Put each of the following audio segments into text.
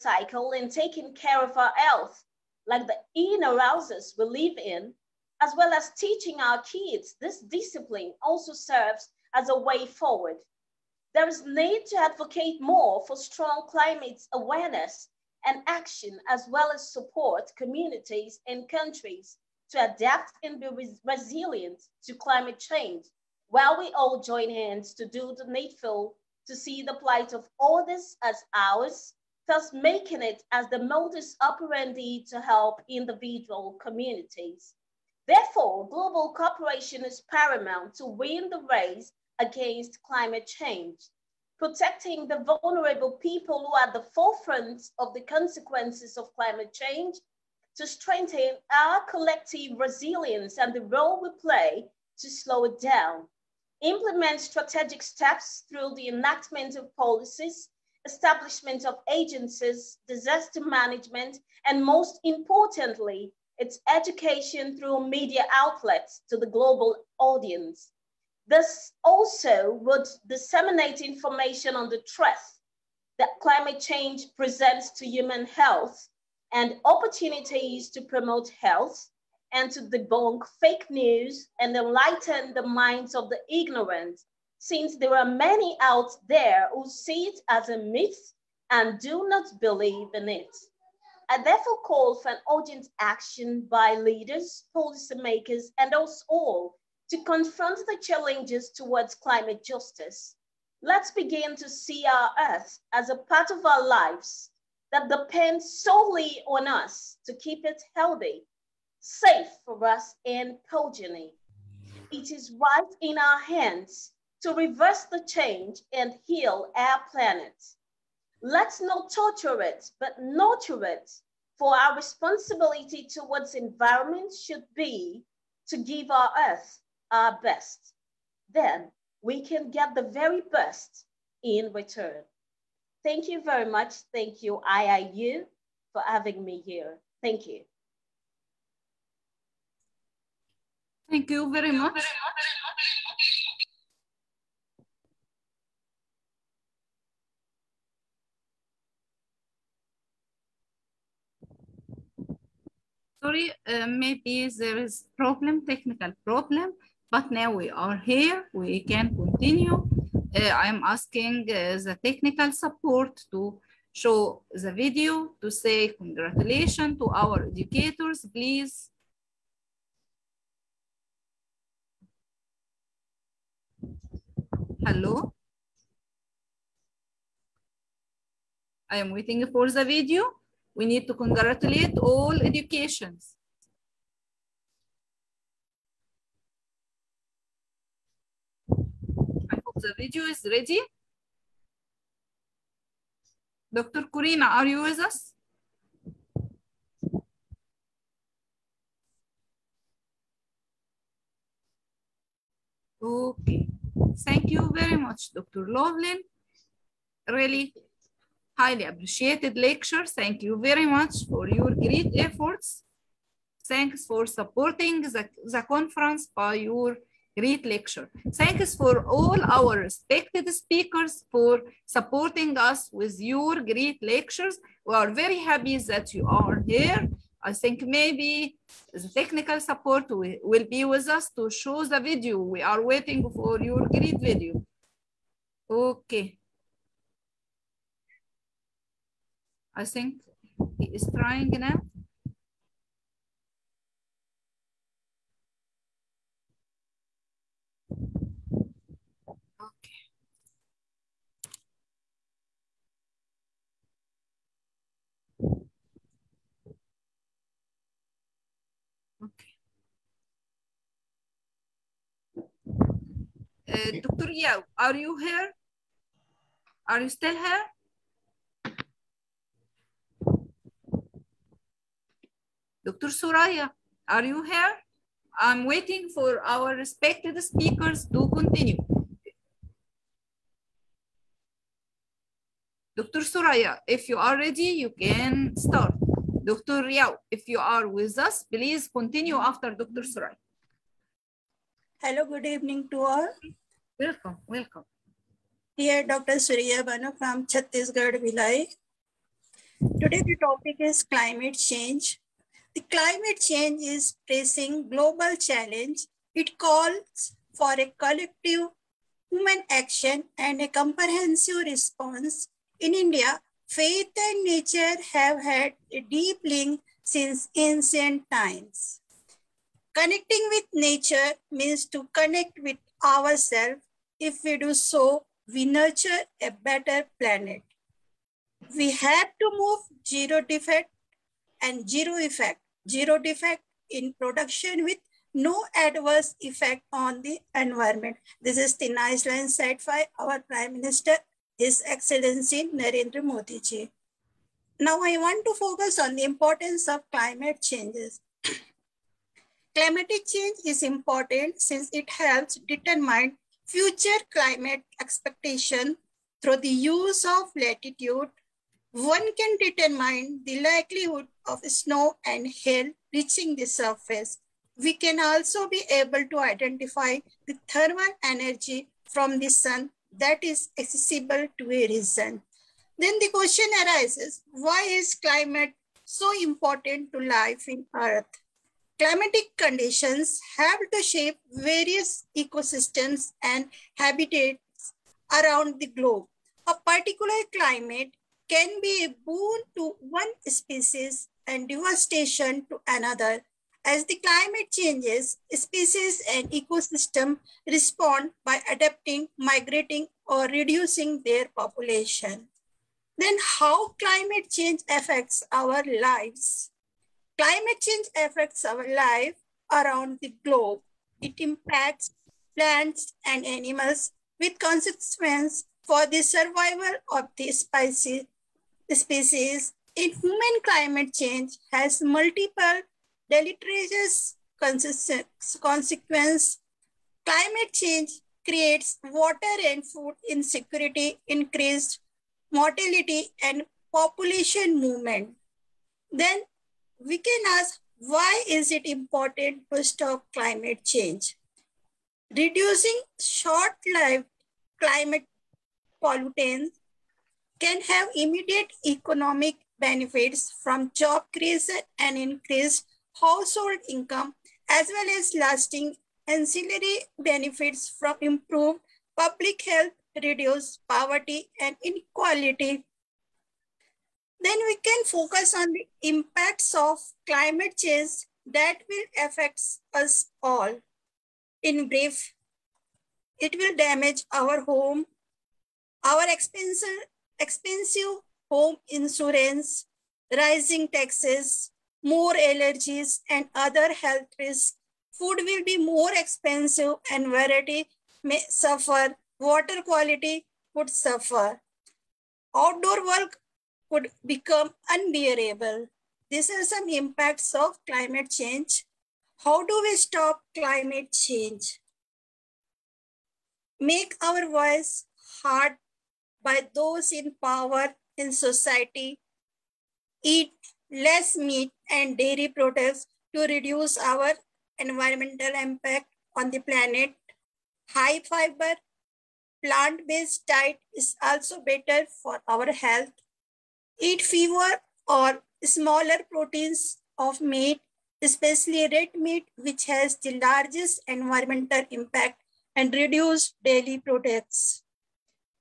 cycle and taking care of our health, like the inner houses we live in, as well as teaching our kids, this discipline also serves as a way forward. There is need to advocate more for strong climate awareness and action, as well as support communities and countries to adapt and be resilient to climate change, while we all join hands to do the needful to see the plight of others as ours, thus making it as the modus operandi to help individual communities. Therefore, global cooperation is paramount to win the race against climate change, protecting the vulnerable people who are at the forefront of the consequences of climate change, to strengthen our collective resilience and the role we play to slow it down, implement strategic steps through the enactment of policies, establishment of agencies, disaster management, and most importantly, its education through media outlets to the global audience. This also would disseminate information on the threat that climate change presents to human health and opportunities to promote health and to debunk fake news and enlighten the minds of the ignorant, since there are many out there who see it as a myth and do not believe in it. I therefore call for an urgent action by leaders, policymakers, and us all to confront the challenges towards climate justice. Let's begin to see our Earth as a part of our lives that depends solely on us to keep it healthy, safe for us and progeny. It is right in our hands to reverse the change and heal our planet. Let's not torture it, but nurture it, for our responsibility towards environment should be to give our Earth our best. Then we can get the very best in return. Thank you very much. Thank you, IIU, for having me here. Thank you. Thank you very much. Sorry, maybe there is technical problem, but now we are here, we can continue. I'm asking the technical support to show the video, to say congratulations to our educators, please. Hello. I am waiting for the video. We need to congratulate all educations. I hope the video is ready. Dr. Corina, are you with us? Okay. Thank you very much, Dr. Loveland. Really highly appreciated lecture. Thank you very much for your great efforts. Thanks for supporting the conference by your great lecture. Thanks for all our respected speakers for supporting us with your great lectures. We are very happy that you are here. I think maybe the technical support will be with us to show the video. We are waiting for your great video. Okay. I think he is trying now. Okay. Okay. Dr. Yao, are you here? Are you still here? Dr. Soraya, are you here? I'm waiting for our respected speakers to continue. Dr. Soraya, if you are ready, you can start. Dr. Yao, if you are with us, please continue after Dr. Soraya. Hello, good evening to all. Welcome, welcome. Here, Dr. Surya Banu from Chhattisgarh, Bhilai. Today the topic is climate change. The climate change is pressing global challenge. It calls for a collective human action and a comprehensive response. In India, faith and nature have had a deep link since ancient times. Connecting with nature means to connect with ourselves. If we do so, we nurture a better planet. We have to move zero defect and zero effect. Zero defect in production with no adverse effect on the environment. This is the nice line said by our Prime Minister, His Excellency Narendra Modi ji. Now I want to focus on the importance of climate changes. Climatic change is important since it helps determine future climate expectation through the use of latitude. One can determine the likelihood of snow and hail reaching the surface. We can also be able to identify the thermal energy from the sun that is accessible to a region. Then the question arises, why is climate so important to life in Earth? Climatic conditions have to shape various ecosystems and habitats around the globe. A particular climate can be a boon to one species and devastation to another. As the climate changes, species and ecosystem respond by adapting, migrating, or reducing their population. Then how climate change affects our lives? Climate change affects our life around the globe. It impacts plants and animals with consequences for the survival of the species. In human, climate change has multiple deleterious consequences. Climate change creates water and food insecurity, increased mortality, and population movement. Then we can ask, why is it important to stop climate change? Reducing short-lived climate pollutants can have immediate economic benefits from job creation and increased household income, as well as lasting ancillary benefits from improved public health, reduced poverty and inequality. Then we can focus on the impacts of climate change that will affect us all. In brief, it will damage our home, our expensive home insurance, rising taxes, more allergies and other health risks. Food will be more expensive and variety may suffer. Water quality would suffer. Outdoor work could become unbearable. These are some impacts of climate change. How do we stop climate change? Make our voice heard by those in power in society. Eat less meat and dairy products to reduce our environmental impact on the planet. High fiber, plant-based diet is also better for our health. Eat fewer or smaller proteins of meat, especially red meat, which has the largest environmental impact, and reduce dairy products.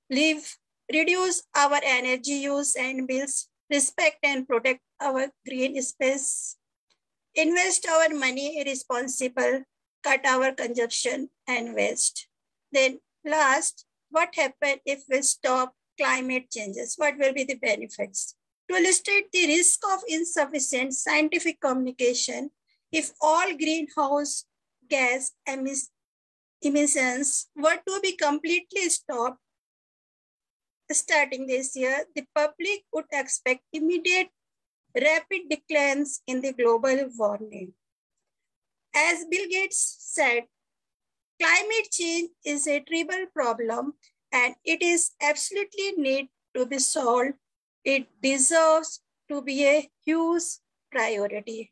Reduce our energy use and bills, respect and protect our green space. Invest our money responsible, cut our consumption and waste. Then last, what happens if we stop climate changes? What will be the benefits? To illustrate the risk of insufficient scientific communication, if all greenhouse gas emissions were to be completely stopped starting this year, the public would expect immediate rapid declines in the global warming. As Bill Gates said, climate change is a terrible problem and it is absolutely need to be solved. It deserves to be a huge priority.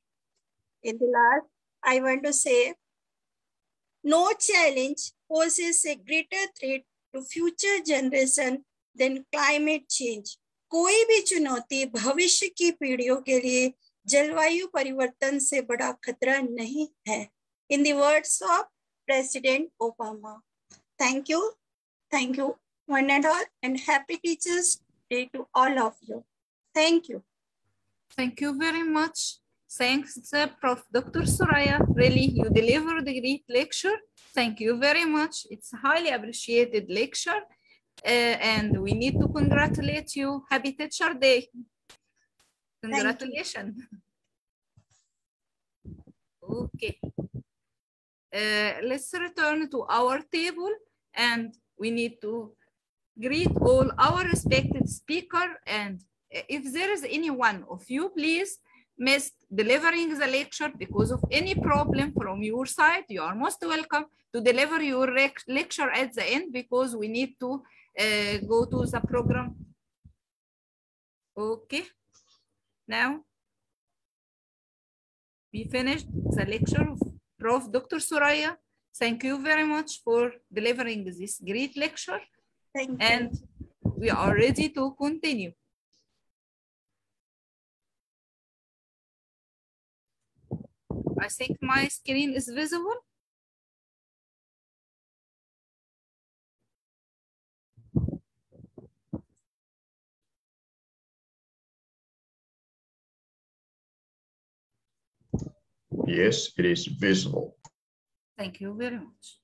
In the last, I want to say, no challenge poses a greater threat to future generations than climate change. कोई भी चुनौती भविष्य की पीढ़ियों के लिए जलवायु परिवर्तन से बड़ा खतरा नहीं है. In the words of President Obama. Thank you one and all, and happy Teachers Day to all of you. Thank you. Thank you very much. Thanks, Prof. Dr. Soraya. Really, you delivered a great lecture. Thank you very much. It's a highly appreciated lecture. And we need to congratulate you. Happy Teacher Day. Congratulations. Okay. Let's return to our table, and we need to greet all our respected speakers. And if there is any one of you, please, missed delivering the lecture because of any problem from your side, you are most welcome to deliver your lecture at the end, because we need to go to the program. Okay. Now, we finished the lecture of Prof. Dr. Soraya. Thank you very much for delivering this great lecture. Thank you. And we are ready to continue. I think my screen is visible. Yes, it is visible. Thank you very much.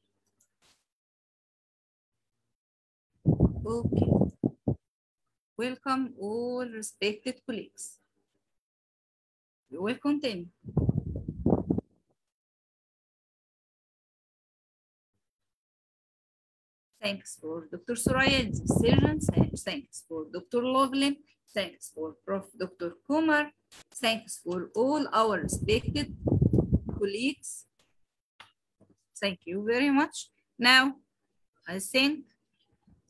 Okay. Welcome all respected colleagues. We will continue. Thanks for Dr. Soraya's decision. Thanks for Dr. Loveland. Thanks for Prof. Dr. Kumar. Thanks for all our respected colleagues. Thank you very much. Now, I think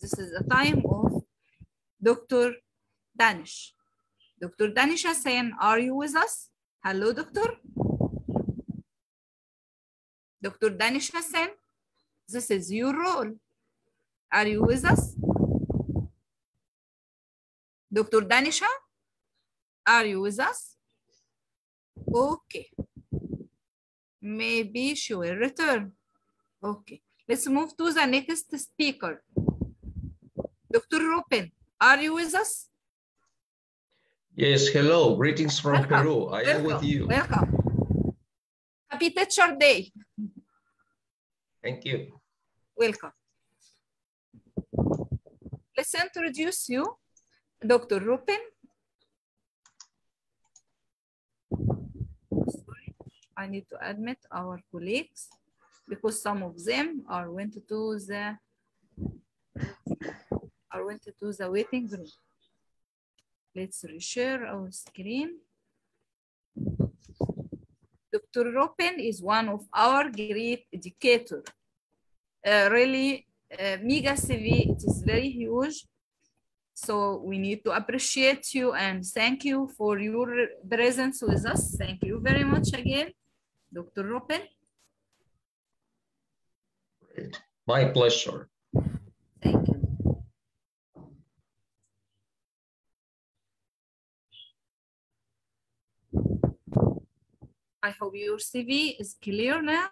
this is the time of Dr. Danish. Dr. Danish Hassan, are you with us? Hello, doctor. Dr. Danish Hassan, this is your role. Are you with us? Dr. Danisha, are you with us? Okay. Maybe she will return. Okay. Let's move to the next speaker. Dr. Rupen, are you with us? Yes, hello. Greetings from Welcome. Peru. I am with you. Welcome. Happy Teacher Day. Thank you. Welcome. Let's introduce you, Dr. Rupen. Sorry, I need to admit our colleagues because some of them went to the waiting room. Let's reshare our screen. Dr. Rupen is one of our great educators. Really, mega CV, it is very huge. So we need to appreciate you and thank you for your presence with us. Thank you very much again, Dr. Rupen. Great. My pleasure. Thank you. I hope your CV is clear now.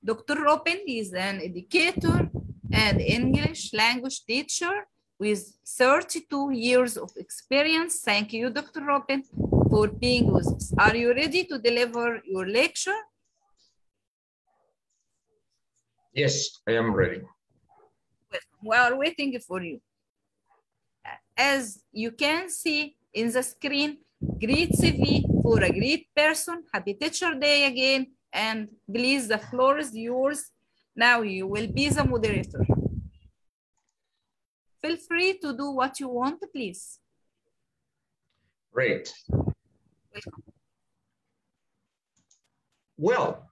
Dr. Rupen is an educator and English language teacher with 32 years of experience. Thank you, Dr. Rupen, for being with us. Are you ready to deliver your lecture? Yes, I am ready. Welcome. We are waiting for you. As you can see in the screen, great CV for a great person. Happy Teacher Day again. And please, the floor is yours. Now you will be the moderator. Feel free to do what you want, please. Great. Welcome. Well,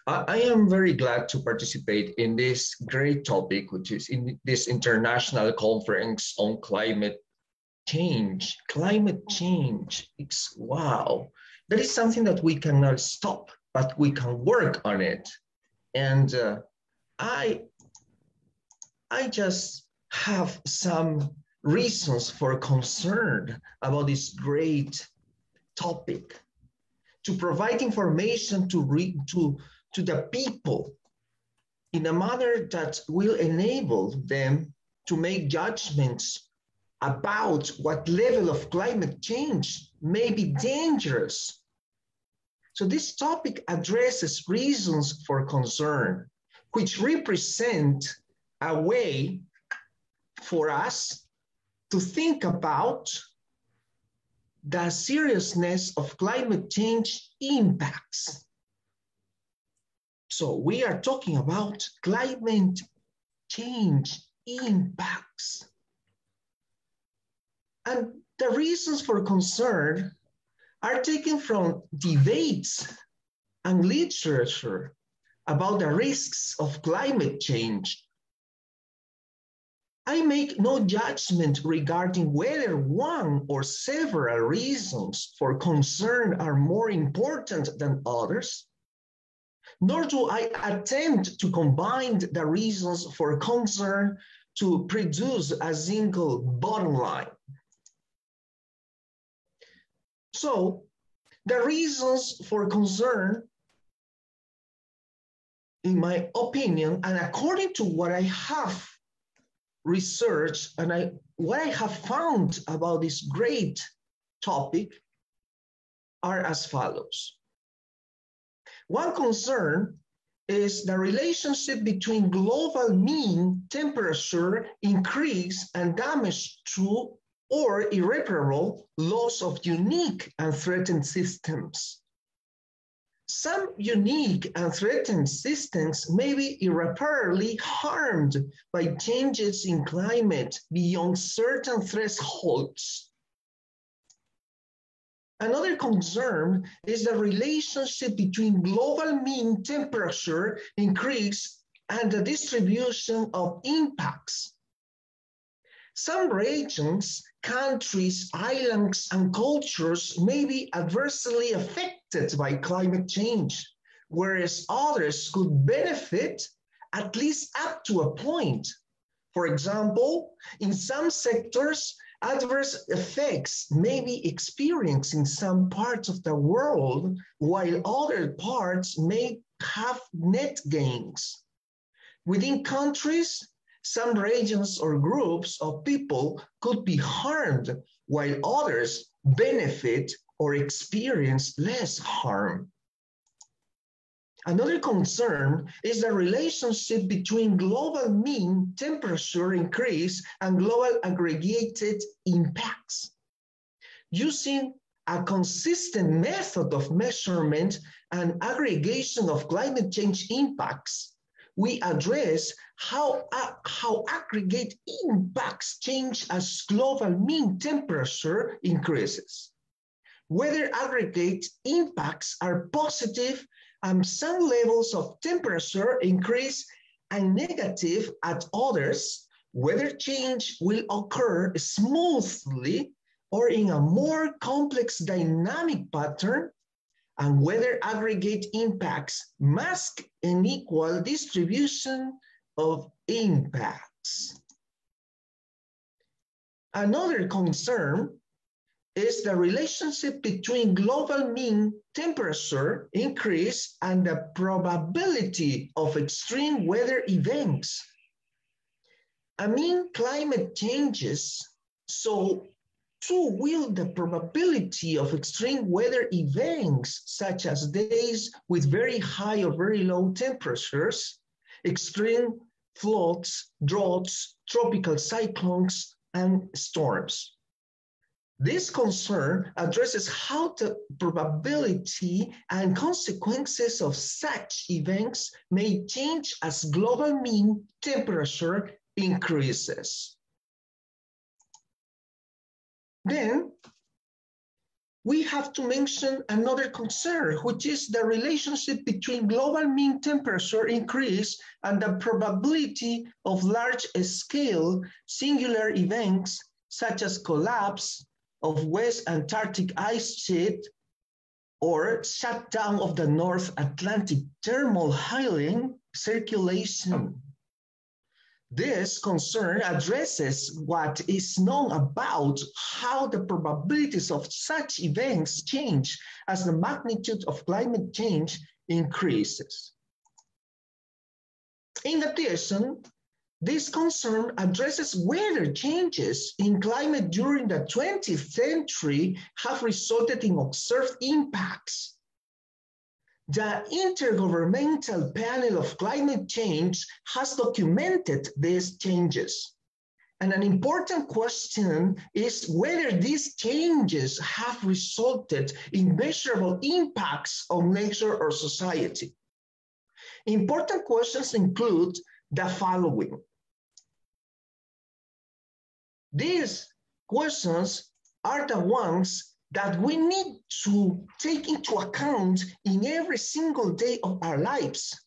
I am very glad to participate in this great topic, which is in this international conference on climate change. Climate change, it's wow. That is something that we cannot stop, but we can work on it. And I just have some reasons for concern about this great topic, to provide information to the people in a manner that will enable them to make judgments about what level of climate change may be dangerous. So this topic addresses reasons for concern, which represent a way for us to think about the seriousness of climate change impacts. So we are talking about climate change impacts. And the reasons for concern are taken from debates and literature about the risks of climate change. I make no judgment regarding whether one or several reasons for concern are more important than others, nor do I attempt to combine the reasons for concern to produce a single bottom line. So, the reasons for concern, in my opinion, and according to what I have researched and what I have found about this great topic, are as follows. One concern is the relationship between global mean temperature increase and damage to or irreparable loss of unique and threatened systems. Some unique and threatened systems may be irreparably harmed by changes in climate beyond certain thresholds. Another concern is the relationship between global mean temperature increase and the distribution of impacts. Some regions, countries, islands, and cultures may be adversely affected by climate change, whereas others could benefit at least up to a point. For example, in some sectors, adverse effects may be experienced in some parts of the world, while other parts may have net gains. Within countries, some regions or groups of people could be harmed, while others benefit or experience less harm. Another concern is the relationship between global mean temperature increase and global aggregated impacts. Using a consistent method of measurement and aggregation of climate change impacts, we address how aggregate impacts change as global mean temperature increases. Whether aggregate impacts are positive and some levels of temperature increase and negative at others, whether change will occur smoothly or in a more complex dynamic pattern, and whether aggregate impacts mask an equal distribution of impacts. Another concern is the relationship between global mean temperature increase and the probability of extreme weather events. Amid climate changes, so too will the probability of extreme weather events, such as days with very high or very low temperatures, extreme floods, droughts, tropical cyclones, and storms. This concern addresses how the probability and consequences of such events may change as global mean temperature increases. Then we have to mention another concern, which is the relationship between global mean temperature increase and the probability of large-scale singular events such as collapse of West Antarctic ice sheet or shutdown of the North Atlantic thermal hailing circulation. This concern addresses what is known about how the probabilities of such events change as the magnitude of climate change increases. In addition, this concern addresses whether changes in climate during the 20th century have resulted in observed impacts. The Intergovernmental Panel of Climate Change has documented these changes. And an important question is whether these changes have resulted in measurable impacts on nature or society. Important questions include the following. These questions are the ones that we need to take into account in every single day of our lives.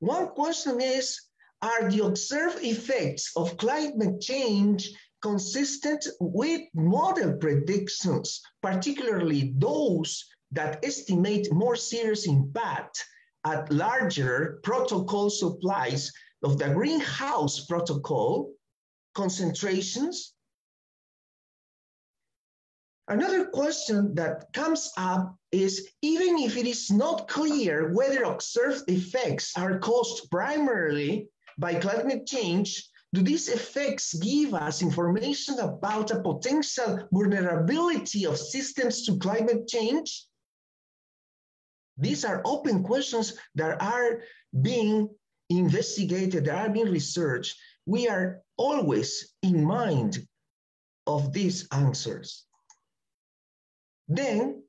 One question is, are the observed effects of climate change consistent with model predictions, particularly those that estimate more serious impact at larger protocol supplies of the greenhouse protocol concentrations? Another question that comes up is, even if it is not clear whether observed effects are caused primarily by climate change, do these effects give us information about a potential vulnerability of systems to climate change? These are open questions that are being investigated, that are being researched. We are always in mind of these answers. Then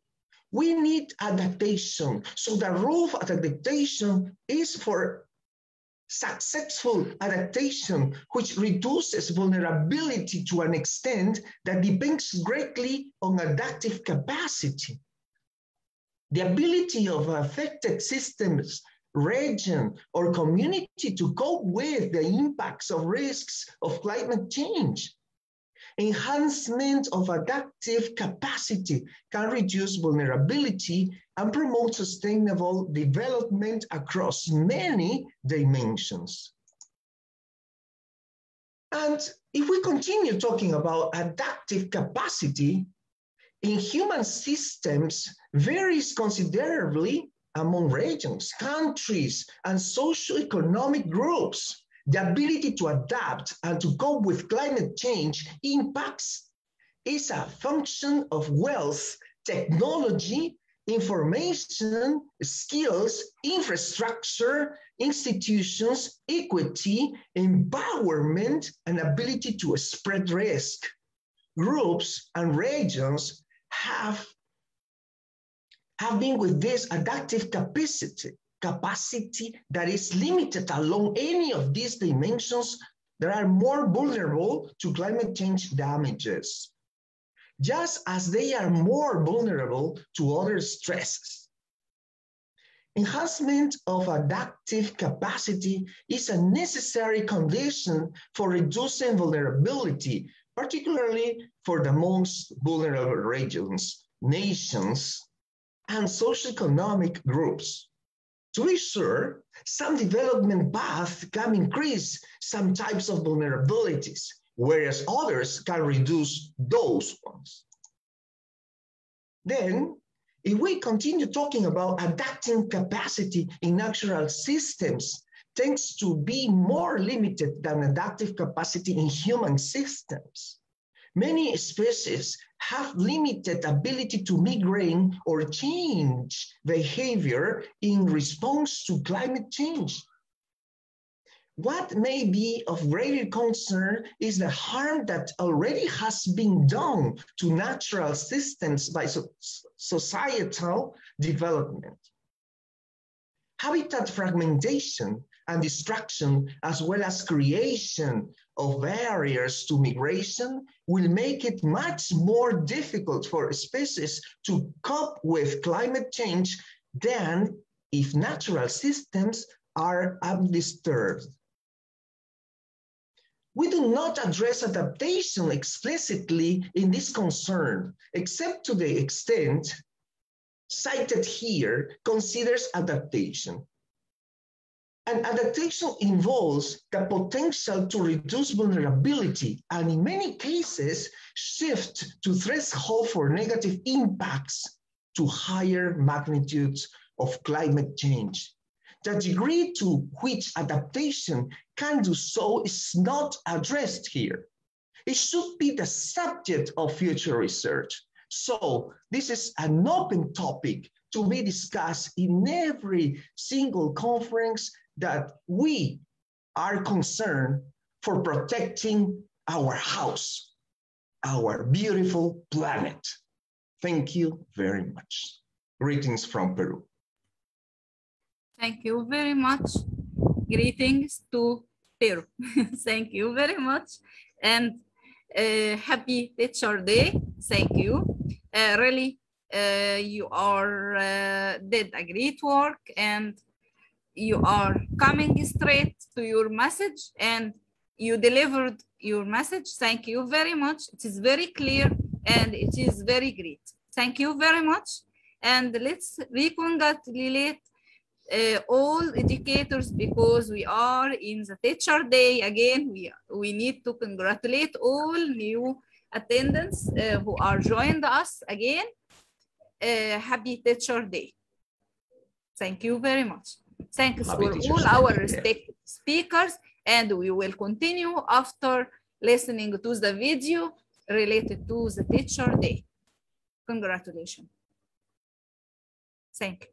we need adaptation. So the rule of adaptation is for successful adaptation, which reduces vulnerability to an extent that depends greatly on adaptive capacity. The ability of affected systems, region, or community to cope with the impacts of risks of climate change. Enhancement of adaptive capacity can reduce vulnerability and promote sustainable development across many dimensions. And if we continue talking about adaptive capacity, in human systems varies considerably among regions, countries, and socioeconomic groups. The ability to adapt and to cope with climate change impacts is a function of wealth, technology, information, skills, infrastructure, institutions, equity, empowerment, and ability to spread risk. Groups and regions have been with this adaptive capacity that is limited along any of these dimensions that are more vulnerable to climate change damages, just as they are more vulnerable to other stresses. Enhancement of adaptive capacity is a necessary condition for reducing vulnerability, particularly for the most vulnerable regions, nations, and socioeconomic groups. To be sure, some development paths can increase some types of vulnerabilities, whereas others can reduce those ones. Then, if we continue talking about adapting capacity in natural systems, tends to be more limited than adaptive capacity in human systems. Many species have limited ability to migrate or change behavior in response to climate change. What may be of greater concern is the harm that already has been done to natural systems by societal development. Habitat fragmentation and destruction, as well as creation of barriers to migration, will make it much more difficult for species to cope with climate change than if natural systems are undisturbed. We do not address adaptation explicitly in this concern, except to the extent cited here considers adaptation. And adaptation involves the potential to reduce vulnerability and in many cases, shift to threshold for negative impacts to higher magnitudes of climate change. The degree to which adaptation can do so is not addressed here. It should be the subject of future research. So this is an open topic to be discussed in every single conference that we are concerned for protecting our house, our beautiful planet. Thank you very much. Greetings from Peru. Thank you very much. Greetings to Peru. Thank you very much. And happy Teacher Day. Thank you. Really, you are did a great work and you are coming straight to your message and you delivered your message. Thank you very much. It is very clear and it is very great. Thank you very much. And let's recongratulate all educators because we are in the Teacher Day. Again, we need to congratulate all new attendants who are joined us again. Happy Teacher Day. Thank you very much. Thanks for all our respected speakers, and we will continue after listening to the video related to the Teacher Day. Congratulations. Thank you.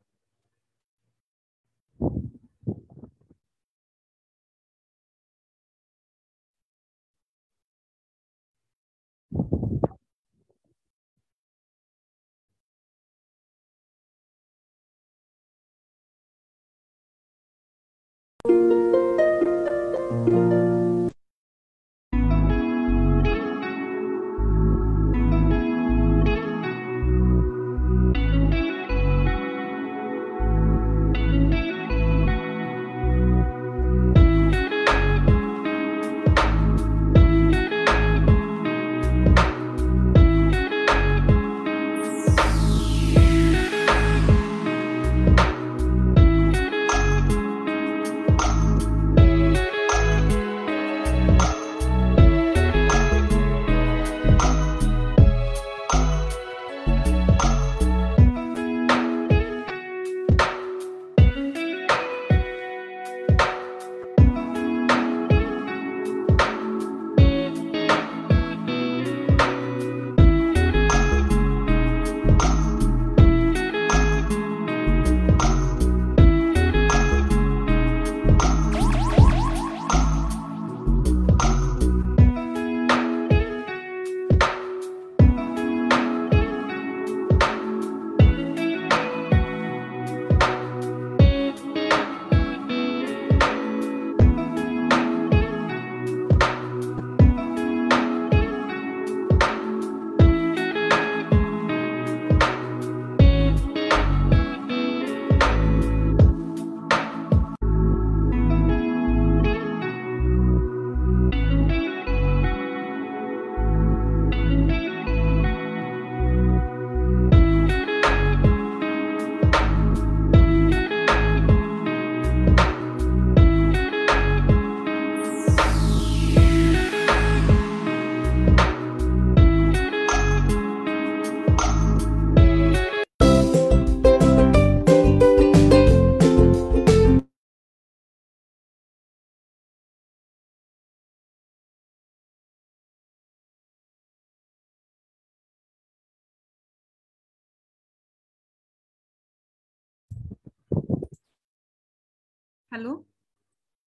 Hello.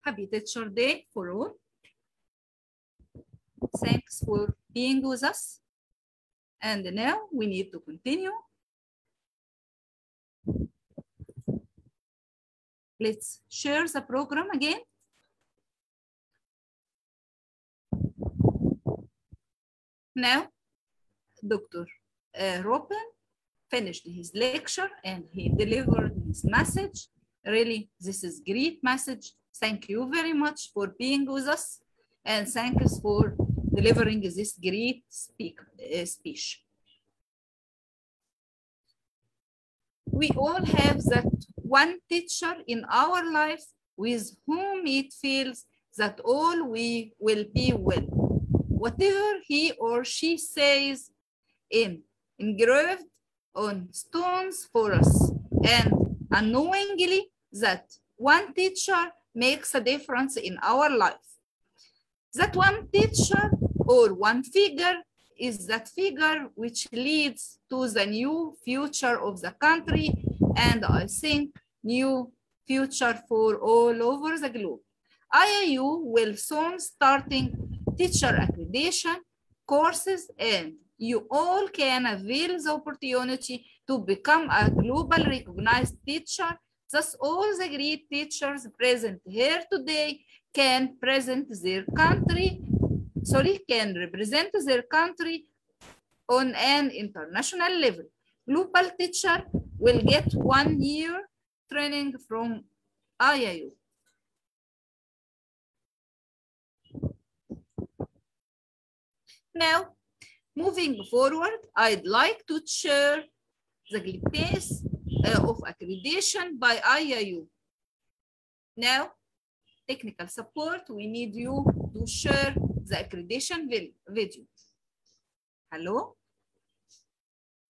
Happy Teacher Day for all. Thanks for being with us. And now we need to continue. Let's share the program again. Now, Dr. Robin finished his lecture and he delivered his message. Really, this is a great message. Thank you very much for being with us and thanks for delivering this great speech. We all have that one teacher in our life with whom it feels that all we will be well. Whatever he or she says engraved on stones for us, and unknowingly that one teacher makes a difference in our life. That one teacher or one figure is that figure which leads to the new future of the country, and I think new future for all over the globe. IIU will soon starting teacher accreditation courses, and you all can avail the opportunity to become a global recognized teacher. Thus, all the great teachers present here today can represent their country on an international level. Global teacher will get 1 year training from IIU. Now, moving forward, I'd like to share the greatness of accreditation by IIU. Now, technical support, we need you to share the accreditation video. Hello?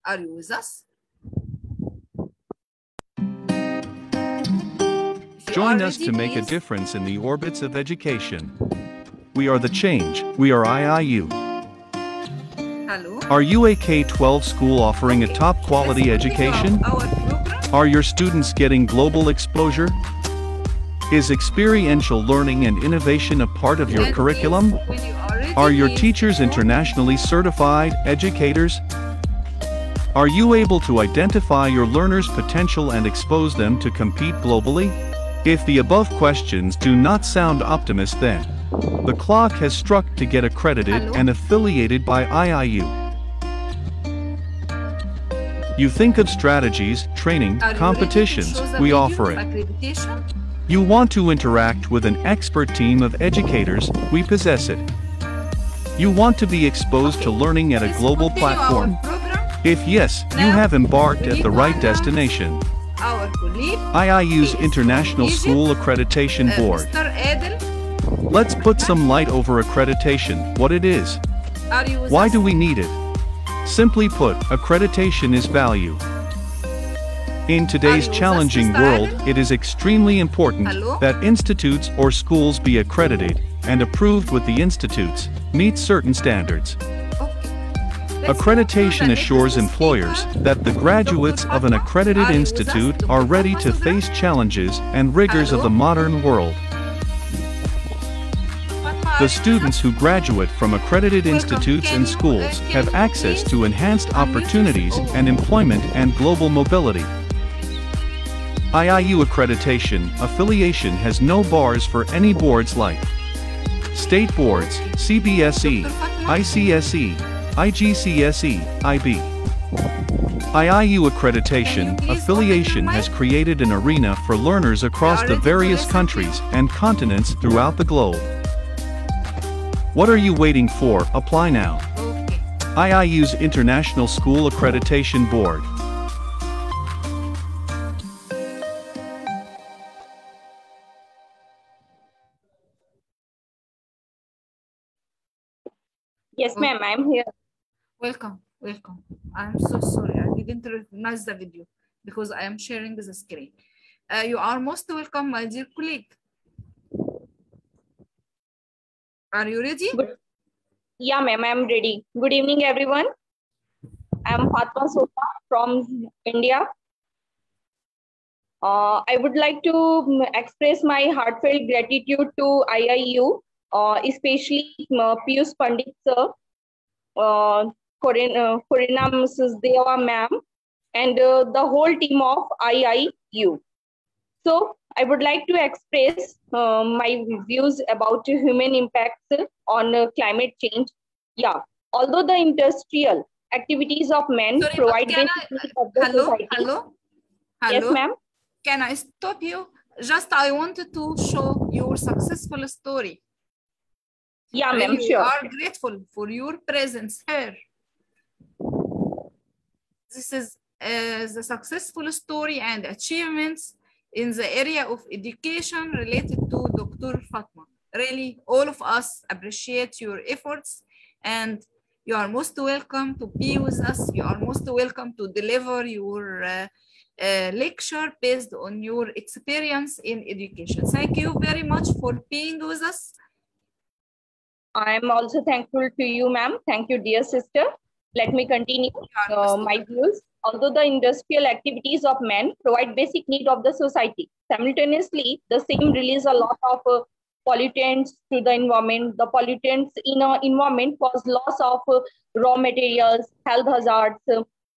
Are you with us? Join us to make a difference in the orbits of education. We are the change. We are IIU. Hello? Are you a K-12 school offering a top quality education? Are your students getting global exposure? Is experiential learning and innovation a part of your curriculum? Are your teachers internationally certified educators? Are you able to identify your learners' potential and expose them to compete globally? If the above questions do not sound optimistic, then the clock has struck to get accredited and affiliated by IIU. You think of strategies, training, competitions, we offer it. You want to interact with an expert team of educators, we possess it. You want to be exposed to learning at a global platform? If yes, you have embarked at the right destination. IIU's International School Accreditation Board. Let's put some light over accreditation, what it is. Why do we need it? Simply put, accreditation is value. In today's challenging world, it is extremely important that institutes or schools be accredited and approved with the institutes, meet certain standards. Accreditation assures employers that the graduates of an accredited institute are ready to face challenges and rigors of the modern world. The students who graduate from accredited institutes and schools have access to enhanced opportunities and employment and global mobility. IIU accreditation affiliation has no bars for any boards like state boards, CBSE, ICSE, IGCSE, IB. IIU accreditation affiliation has created an arena for learners across the various countries and continents throughout the globe. What are you waiting for? Apply now. IIU's International School Accreditation Board. Yes, ma'am, I'm here. Welcome, welcome. I'm so sorry, I didn't recognize the video because I am sharing the screen. You are most welcome, my dear colleague. Are you ready? Yeah, ma'am, I'm ready. Good evening, everyone. I'm Fatma Sofa from India. I would like to express my heartfelt gratitude to IIU, especially Piyush Pandit sir, Corina Mrs. Deva ma'am, and the whole team of IIU. So I would like to express my views about human impacts on climate change. Yeah, although the industrial activities of men provide basic needs of the society. Hello? Yes, ma'am. Can I stop you? Just I wanted to show your successful story. Yeah, ma'am, sure. We are grateful for your presence here. This is the successful story and achievements in the area of education related to Dr. Fatma. Really, all of us appreciate your efforts, and you are most welcome to be with us. You are most welcome to deliver your lecture based on your experience in education. Thank you very much for being with us. I'm also thankful to you, ma'am. Thank you, dear sister. Let me continue my views. Although the industrial activities of men provide basic need of the society, simultaneously, the same release a lot of pollutants to the environment. The pollutants in our environment cause loss of raw materials, health hazards,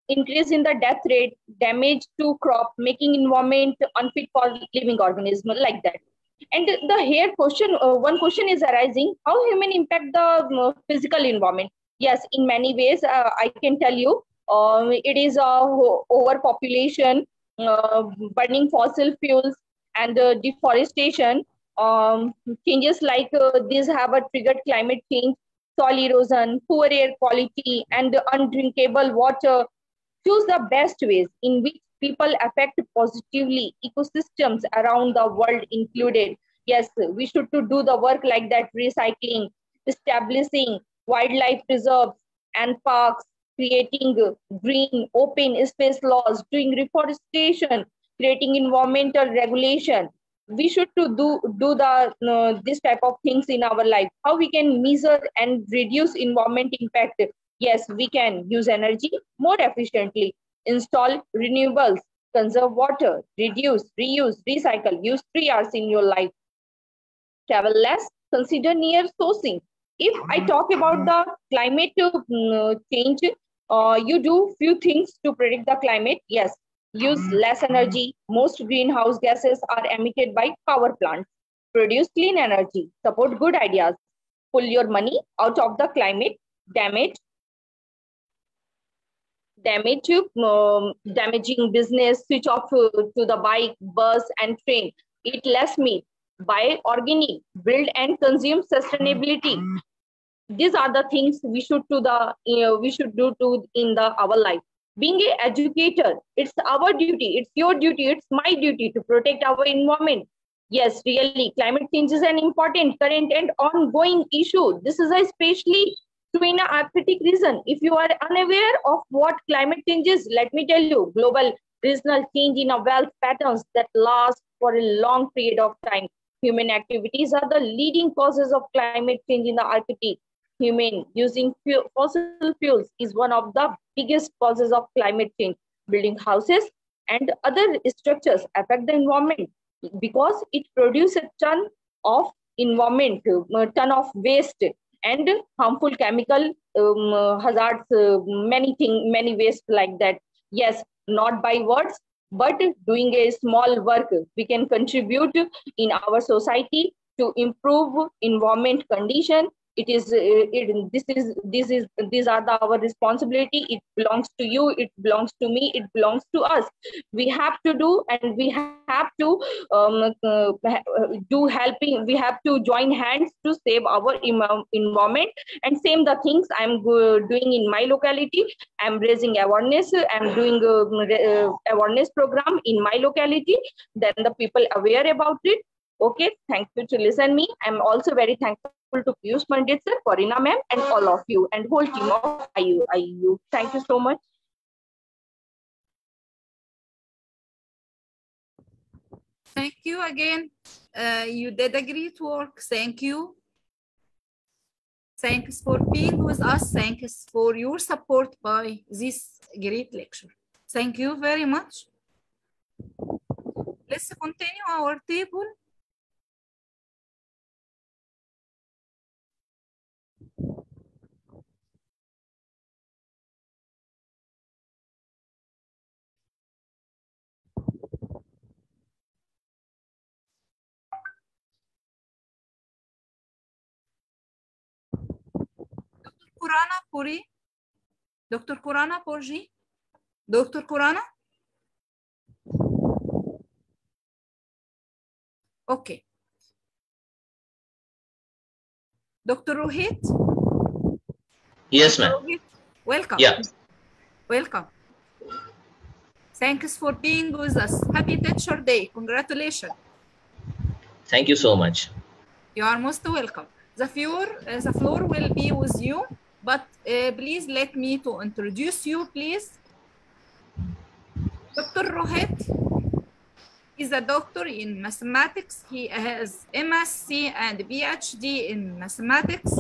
increase in the death rate, damage to crop, making environment unfit for living organisms like that. And the here question, one question is arising: how human impact the physical environment? Yes, in many ways, I can tell you, it is overpopulation, burning fossil fuels, and deforestation. Changes like these have a triggered climate change, soil erosion, poor air quality, and undrinkable water. Choose the best ways in which people affect positively ecosystems around the world included. Yes, we should to do the work like that: recycling, establishing wildlife reserves and parks, creating green open space laws, doing reforestation, creating environmental regulation. We should to do the this type of things in our life. How we can measure and reduce environment impact? Yes, we can use energy more efficiently, install renewables, conserve water, reduce, reuse, recycle, use 3 hours in your life, travel less, consider near sourcing. If I talk about the climate change, you do few things to predict the climate. Yes, use less energy. Most greenhouse gases are emitted by power plants. Produce clean energy, support good ideas, pull your money out of the climate damage, damaging business, switch off to the bike, bus, and train. Eat less meat, buy organic, build and consume sustainability. These are the things we should do in our life. Being an educator, it's our duty, it's your duty, it's my duty to protect our environment. Yes, really, climate change is an important, current, and ongoing issue. This is especially true in an Arctic region. If you are unaware of what climate change is, let me tell you: global regional change in our wealth patterns that last for a long period of time. Human activities are the leading causes of climate change in the Arctic. Human using fossil fuels is one of the biggest causes of climate change. Building houses and other structures affect the environment because it produces a ton of waste and harmful chemical hazards, many waste like that. Yes, not by words, but doing a small work, we can contribute in our society to improve environment condition. These are our responsibility. It belongs to you, it belongs to me, it belongs to us. We have to do, and we have to do helping. We have to join hands to save our environment. And same the things I'm doing in my locality. I'm raising awareness. I'm doing awareness program in my locality. Then the people aware about it. Okay, thank you to listen me. I'm also very thankful to Piyush Pandit sir, Corina ma'am, and all of you, and whole team of IIU. Thank you so much. Thank you again. You did a great work. Thank you. Thanks for being with us. Thanks for your support by this great lecture. Thank you very much. Let's continue our table. Kurana Puri, Dr. Kurana Porji, Dr. Kurana. Okay. Dr. Rohit. Yes, ma'am. Welcome. Yeah. Welcome. Thanks for being with us. Happy Teacher Day. Congratulations. Thank you so much. You are most welcome. The floor will be with you, but please let me to introduce you, please. Dr. Rohit is a doctor in mathematics. He has MSc and PhD in mathematics.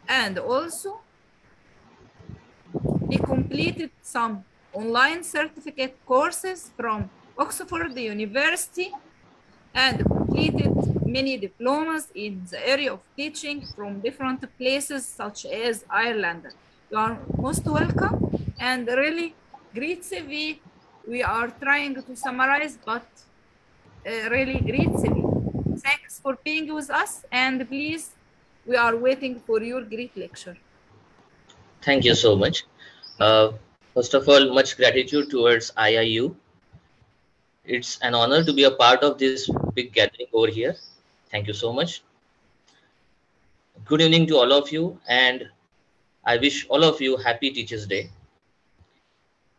And also, he completed some online certificate courses from Oxford University and completed many diplomas in the area of teaching from different places such as Ireland. You are most welcome and really great CV. We are trying to summarize, but really great CV. Thanks for being with us, and please, we are waiting for your great lecture. Thank you so much. First of all, much gratitude towards IIU. It's an honor to be a part of this big gathering over here. Thank you so much. Good evening to all of you, and I wish all of you happy Teachers' Day.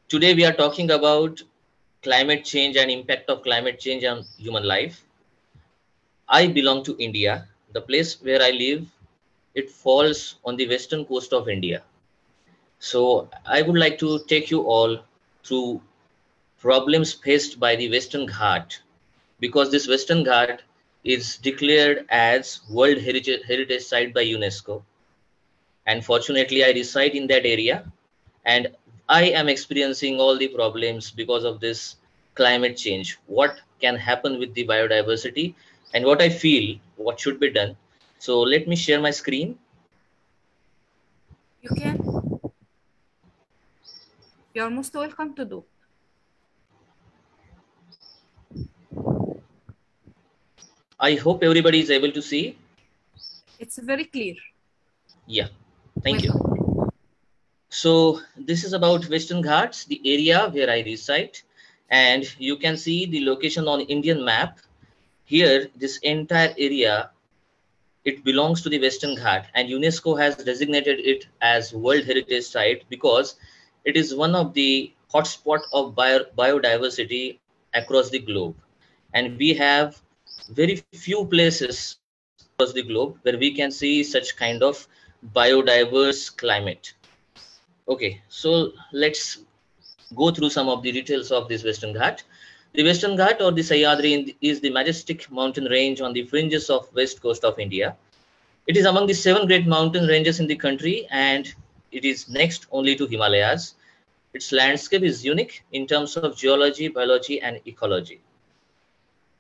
Today we are talking about climate change and impact of climate change on human life. I belong to India. The place where I live, it falls on the western coast of India. So I would like to take you all through problems faced by the Western Ghat, because this Western Ghat is declared as World Heritage Site by UNESCO. And fortunately, I reside in that area, and I am experiencing all the problems because of this climate change. What can happen with the biodiversity and what I feel, what should be done. So let me share my screen. You can. You are most welcome to do. I hope everybody is able to see. It's very clear. Yeah, thank you. So this is about Western Ghats, the area where I reside, and you can see the location on Indian map. Here, this entire area, it belongs to the Western Ghat, and UNESCO has designated it as World Heritage Site because it is one of the hotspot of biodiversity across the globe. And we have very few places across the globe where we can see such kind of biodiverse climate. Okay, so let's go through some of the details of this Western Ghat. The Western Ghat, or the Sahyadri, is the majestic mountain range on the fringes of west coast of India. It is among the 7 great mountain ranges in the country, and it is next only to Himalayas. Its landscape is unique in terms of geology, biology, and ecology.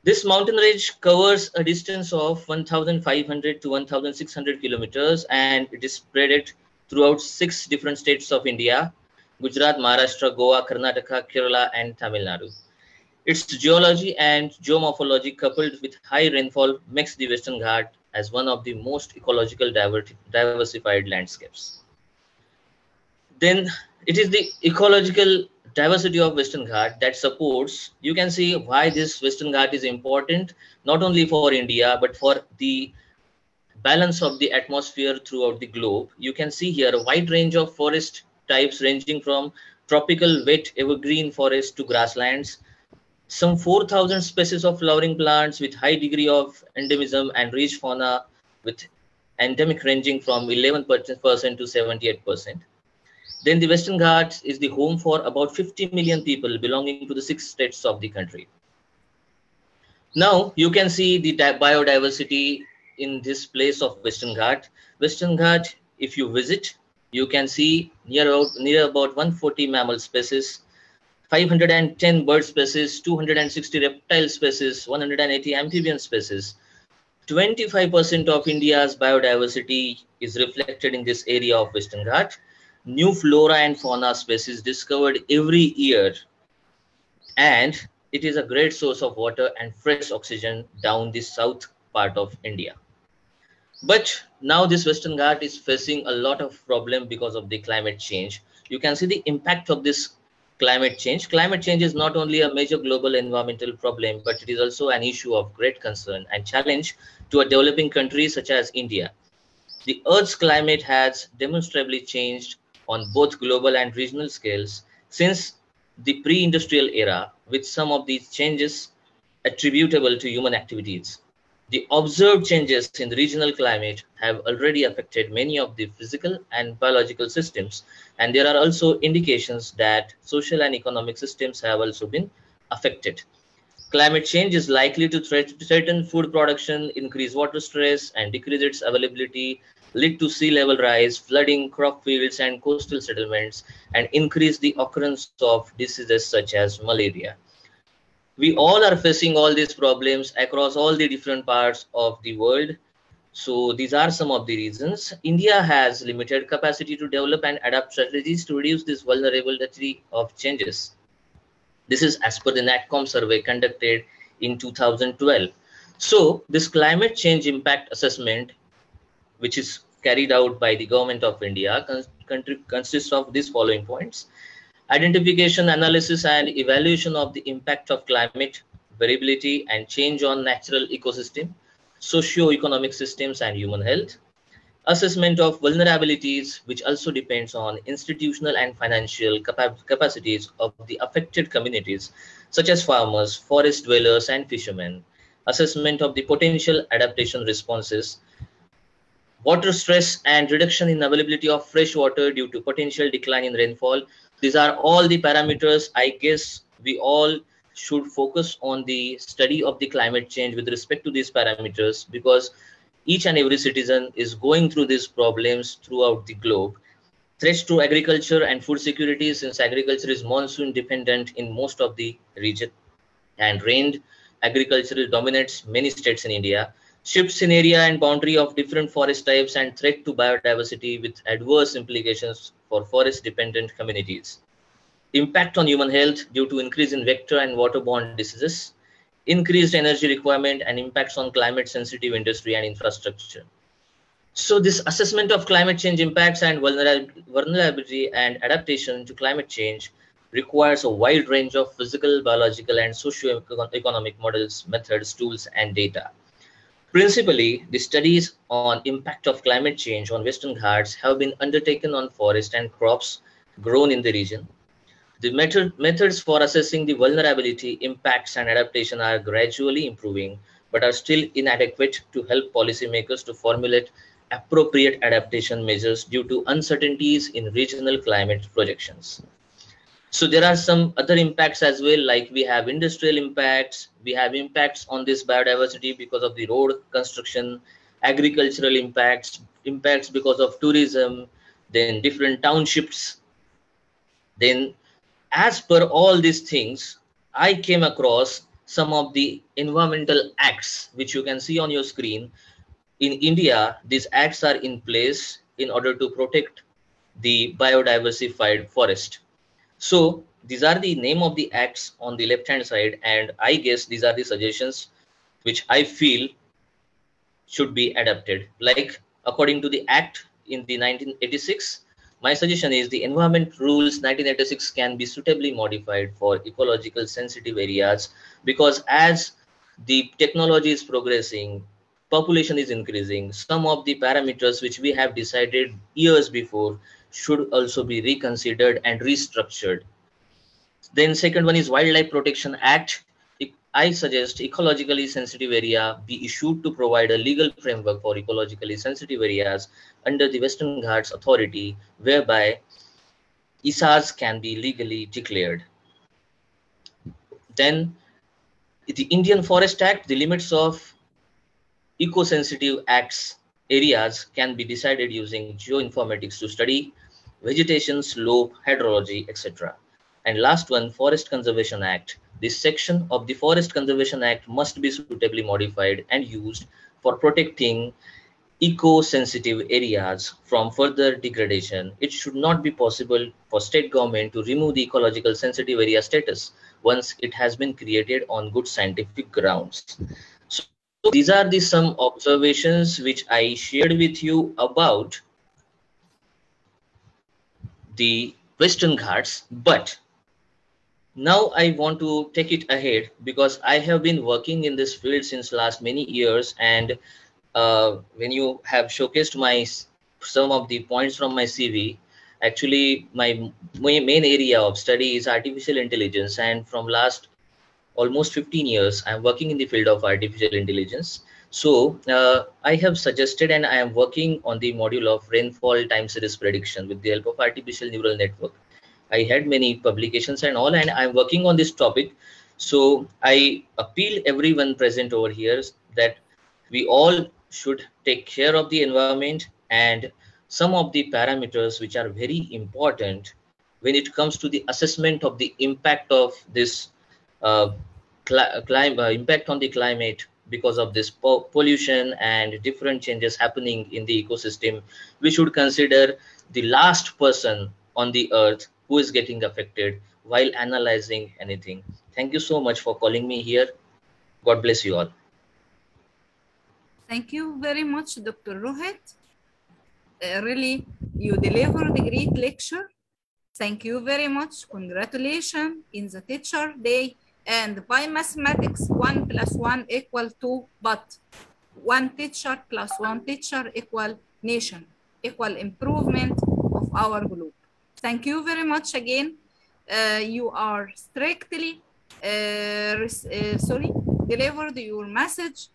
This mountain range covers a distance of 1,500 to 1,600 kilometers, and it is spread throughout 6 different states of India: Gujarat, Maharashtra, Goa, Karnataka, Kerala, and Tamil Nadu. Its geology and geomorphology, coupled with high rainfall, makes the Western Ghat as one of the most ecological diversified landscapes. Then it is the ecological diversity of Western Ghat that supports, you can see why this Western Ghat is important, not only for India, but for the balance of the atmosphere throughout the globe. You can see here a wide range of forest types ranging from tropical wet evergreen forest to grasslands, some 4,000 species of flowering plants with high degree of endemism, and rich fauna with endemic ranging from 11% to 78%. Then the Western Ghats is the home for about 50 million people belonging to the 6 states of the country. Now you can see the biodiversity in this place of Western Ghat. Western Ghat, if you visit, you can see near about 140 mammal species, 510 bird species, 260 reptile species, 180 amphibian species. 25% of India's biodiversity is reflected in this area of Western Ghat. New flora and fauna species discovered every year, and it is a great source of water and fresh oxygen down the south part of India. But now this Western Ghat is facing a lot of problem because of the climate change. You can see the impact of this climate change. Climate change is not only a major global environmental problem, but it is also an issue of great concern and challenge to a developing country such as India. The Earth's climate has demonstrably changed on both global and regional scales since the pre-industrial era, with some of these changes attributable to human activities. The observed changes in the regional climate have already affected many of the physical and biological systems, and there are also indications that social and economic systems have also been affected. Climate change is likely to threaten food production, increase water stress, and decrease its availability, lead to sea level rise, flooding crop fields and coastal settlements, and increase the occurrence of diseases such as malaria. We all are facing all these problems across all the different parts of the world. So these are some of the reasons. India has limited capacity to develop and adapt strategies to reduce this vulnerability of changes. This is as per the NatCom survey conducted in 2012. So this climate change impact assessment, which is carried out by the government of India, consists of these following points: identification, analysis, and evaluation of the impact of climate variability and change on natural ecosystem, socio-economic systems, and human health; assessment of vulnerabilities, which also depends on institutional and financial capacities of the affected communities, such as farmers, forest dwellers, and fishermen; assessment of the potential adaptation responses; water stress and reduction in availability of fresh water due to potential decline in rainfall. These are all the parameters. I guess we all should focus on the study of the climate change with respect to these parameters, because each and every citizen is going through these problems throughout the globe. Threats to agriculture and food security, since agriculture is monsoon dependent in most of the region, and rain agriculture dominates many states in India. Shifts in area and boundary of different forest types and threat to biodiversity with adverse implications for forest dependent communities. Impact on human health due to increase in vector and waterborne diseases, increased energy requirement, and impacts on climate sensitive industry and infrastructure. So this assessment of climate change impacts and vulnerability and adaptation to climate change requires a wide range of physical, biological, and socio-economic models, methods, tools, and data. Principally, the studies on impact of climate change on Western Ghats have been undertaken on forest and crops grown in the region. The methods for assessing the vulnerability, impacts, and adaptation are gradually improving, but are still inadequate to help policymakers to formulate appropriate adaptation measures due to uncertainties in regional climate projections. So there are some other impacts as well, like we have industrial impacts, we have impacts on this biodiversity because of the road construction, agricultural impacts, impacts because of tourism, then different townships. Then as per all these things, I came across some of the environmental acts, which you can see on your screen. In India, these acts are in place in order to protect the biodiversified forest. So these are the name of the acts on the left hand side, and I guess these are the suggestions which I feel should be adapted. Like according to the act in the 1986, my suggestion is the Environment Rules 1986 can be suitably modified for ecological sensitive areas, because as the technology is progressing, population is increasing, some of the parameters which we have decided years before should also be reconsidered and restructured. Then second one is Wildlife Protection Act. I suggest ecologically sensitive area be issued to provide a legal framework for ecologically sensitive areas under the Western Ghats Authority, whereby ESAs can be legally declared. Then the Indian Forest Act, the limits of eco-sensitive acts areas can be decided using geoinformatics to study vegetation, slope, hydrology, etc. And last one, Forest Conservation Act. This section of the Forest Conservation Act must be suitably modified and used for protecting eco-sensitive areas from further degradation. It should not be possible for state government to remove the ecological sensitive area status once it has been created on good scientific grounds. So these are the some observations which I shared with you about the Western Ghats, but now I want to take it ahead, because I have been working in this field since last many years, and when you have showcased some of the points from my CV, Actually, my main area of study is artificial intelligence, and from last almost 15 years, I'm working in the field of artificial intelligence. So I have suggested and I am working on the module of rainfall time series prediction with the help of artificial neural network. I had many publications and all, and I'm working on this topic. So I appeal everyone present over here that we all should take care of the environment, and some of the parameters which are very important when it comes to the assessment of the impact of this uh, impact on the climate because of this pollution and different changes happening in the ecosystem. We should consider the last person on the earth who is getting affected while analyzing anything. Thank you so much for calling me here. God bless you all. Thank you very much, Dr. Rohit. Really, you delivered a great lecture. Thank you very much. Congratulations in the Teacher Day. And by mathematics, 1 + 1 = 2, but 1 teacher plus 1 teacher equal nation, equal improvement of our group. Thank you very much again. You are strictly, delivered your message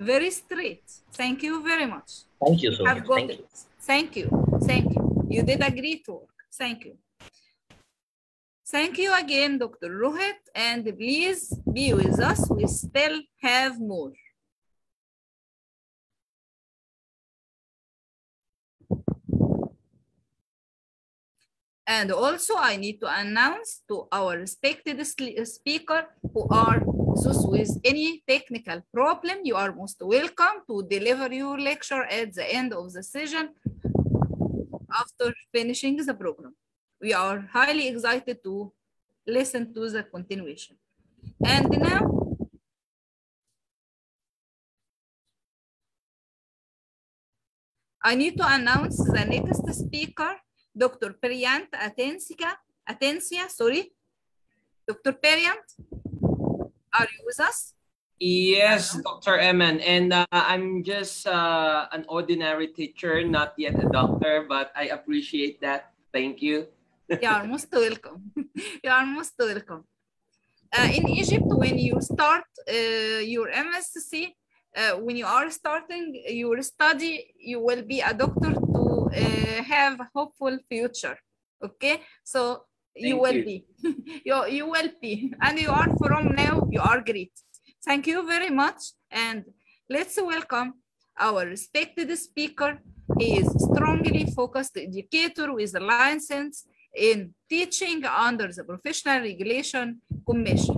very straight. Thank you very much. Thank you so much. Thank you. Thank you. Thank you. You did a great work. Thank you. Thank you again, Dr. Rohit, and please be with us. We still have more. And also, I need to announce to our respected speaker who are those with any technical problem, you are most welcome to deliver your lecture at the end of the session after finishing the program. We are highly excited to listen to the continuation. And now, I need to announce the next speaker, Dr. Periant Atencia, sorry. Dr. Periant, are you with us? Yes, Dr. Eman, and I'm just an ordinary teacher, not yet a doctor, but I appreciate that. Thank you. You are most welcome. You are most welcome. In Egypt, when you start your MSc, when you are starting your study, you will be a doctor to have a hopeful future. Okay, so you will be. you will be, and you are from now. You are great. Thank you very much, and let's welcome our respected speaker. He is strongly focused educator with a license in teaching under the Professional Regulation Commission.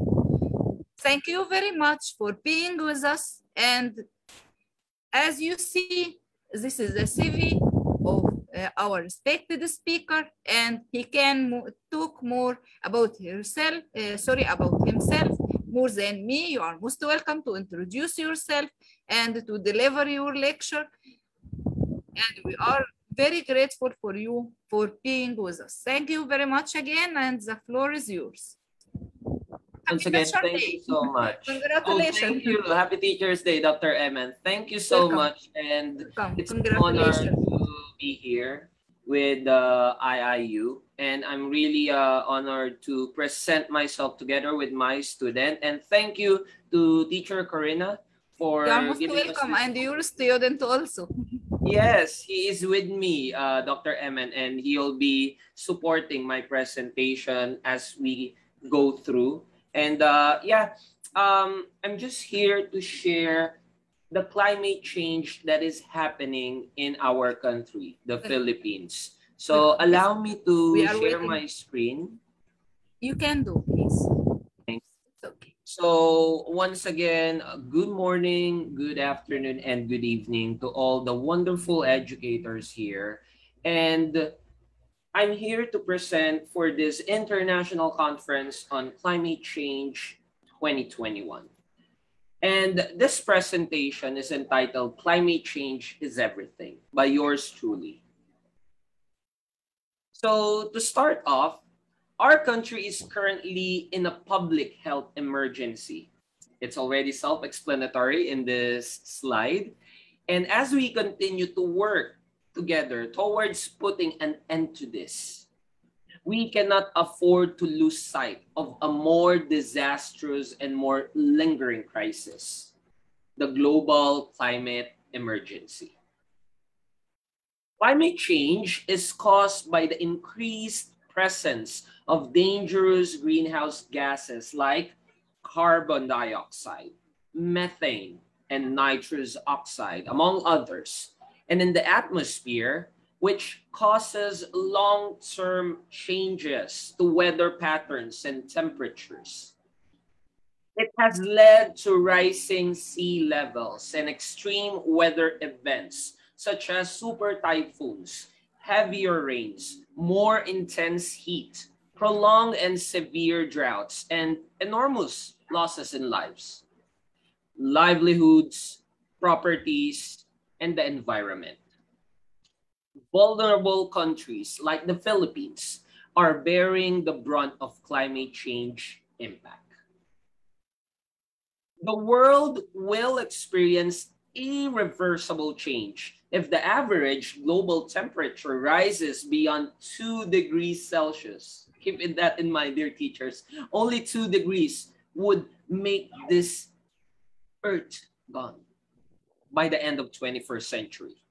Thank you very much for being with us. And as you see, this is the CV of our respected speaker, and he can talk more about himself more than me. You are most welcome to introduce yourself and to deliver your lecture. And we are very grateful for you for being with us. Thank you very much again, and the floor is yours. Once again, thank you so much. Congratulations. Oh, thank you. Happy Teacher's Day, Dr. Eman. Thank you so much. And it's an honor to be here with IIU. And I'm really honored to present myself together with my student. And thank you to Teacher Corina for giving us welcome, and your student also. Yes, he is with me, Dr. Eman, and he'll be supporting my presentation as we go through. And I'm just here to share the climate change that is happening in our country, the Philippines. So allow me to share my screen. You can do, please. Thanks. It's okay. So once again, good morning, good afternoon, and good evening to all the wonderful educators here. And I'm here to present for this International Conference on Climate Change 2021. And this presentation is entitled Climate Change is Everything by yours truly. So to start off, our country is currently in a public health emergency. It's already self-explanatory in this slide. And as we continue to work together towards putting an end to this. We cannot afford to lose sight of a more disastrous and more lingering crisis, the global climate emergency. Climate change is caused by the increased presence of dangerous greenhouse gases like carbon dioxide, methane, and nitrous oxide, among others, and in the atmosphere, which causes long-term changes to weather patterns and temperatures. It has led to rising sea levels and extreme weather events such as super typhoons, heavier rains, more intense heat, prolonged and severe droughts, and enormous losses in lives, livelihoods, properties, and the environment. Vulnerable countries like the Philippines are bearing the brunt of climate change impact. The world will experience irreversible change if the average global temperature rises beyond 2 degrees Celsius. Keep that in mind, dear teachers. Only 2 degrees would make this Earth gone by the end of 21st century.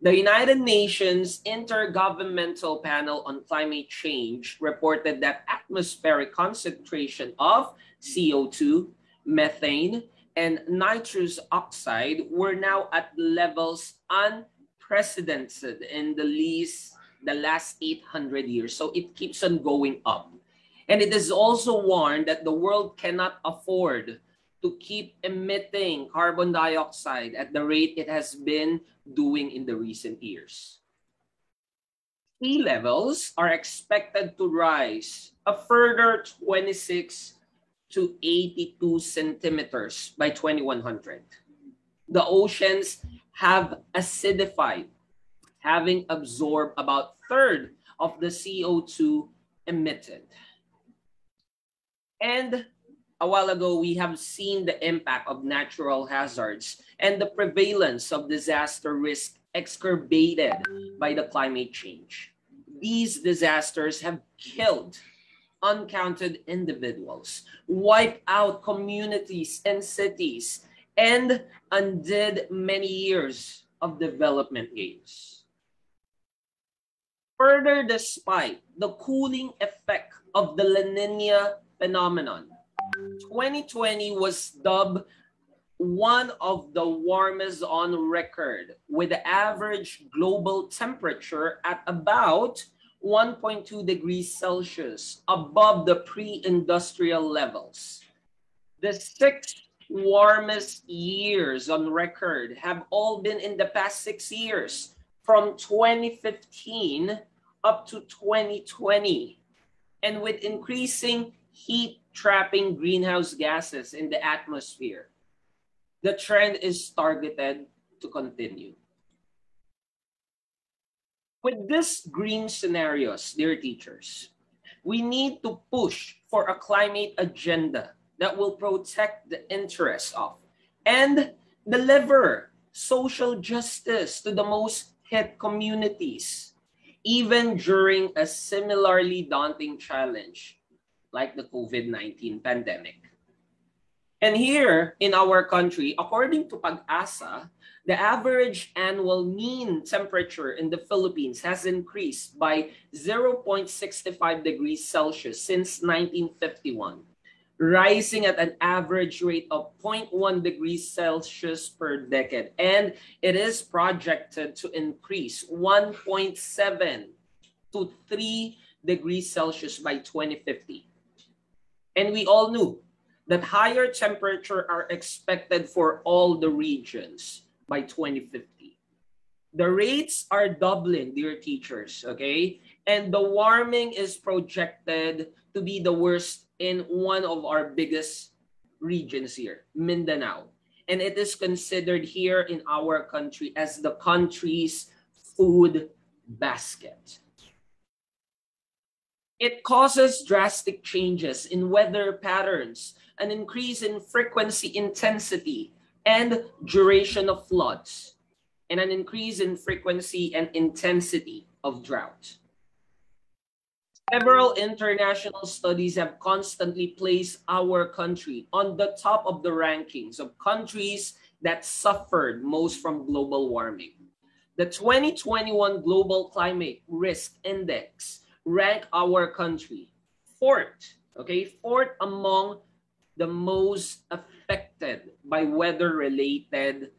The United Nations Intergovernmental Panel on Climate Change reported that atmospheric concentration of CO2, methane, and nitrous oxide were now at levels unprecedented in the last 800 years. So it keeps on going up. And it is also warned that the world cannot afford to keep emitting carbon dioxide at the rate it has been doing in the recent years. Sea levels are expected to rise a further 26 to 82 centimeters by 2100. The oceans have acidified, having absorbed about a third of the CO2 emitted. And a while ago, we have seen the impact of natural hazards and the prevalence of disaster risk exacerbated by the climate change. These disasters have killed uncounted individuals, wiped out communities and cities, and undid many years of development gains. Further, despite the cooling effect of the La Nina phenomenon, 2020 was dubbed one of the warmest on record, with the average global temperature at about 1.2 degrees Celsius above the pre-industrial levels. The 6 warmest years on record have all been in the past 6 years, from 2015 up to 2020. And with increasing heat-trapping greenhouse gases in the atmosphere, the trend is targeted to continue. With these green scenarios, dear teachers, we need to push for a climate agenda that will protect the interests of and deliver social justice to the most hit communities, even during a similarly daunting challenge like the COVID-19 pandemic. And here in our country, according to Pag-asa, the average annual mean temperature in the Philippines has increased by 0.65 degrees Celsius since 1951, rising at an average rate of 0.1 degrees Celsius per decade. And it is projected to increase 1.7 to 3 degrees Celsius by 2050. And we all knew that higher temperature are expected for all the regions by 2050. The rates are doubling, dear teachers, okay? And the warming is projected to be the worst in one of our biggest regions here, Mindanao. And it is considered here in our country as the country's food basket. It causes drastic changes in weather patterns, an increase in frequency, intensity, and duration of floods. and an increase in frequency and intensity of drought. Several international studies have constantly placed our country on the top of the rankings of countries that suffered most from global warming. The 2021 Global Climate Risk Index ranked our country fourth among the most affected by weather-related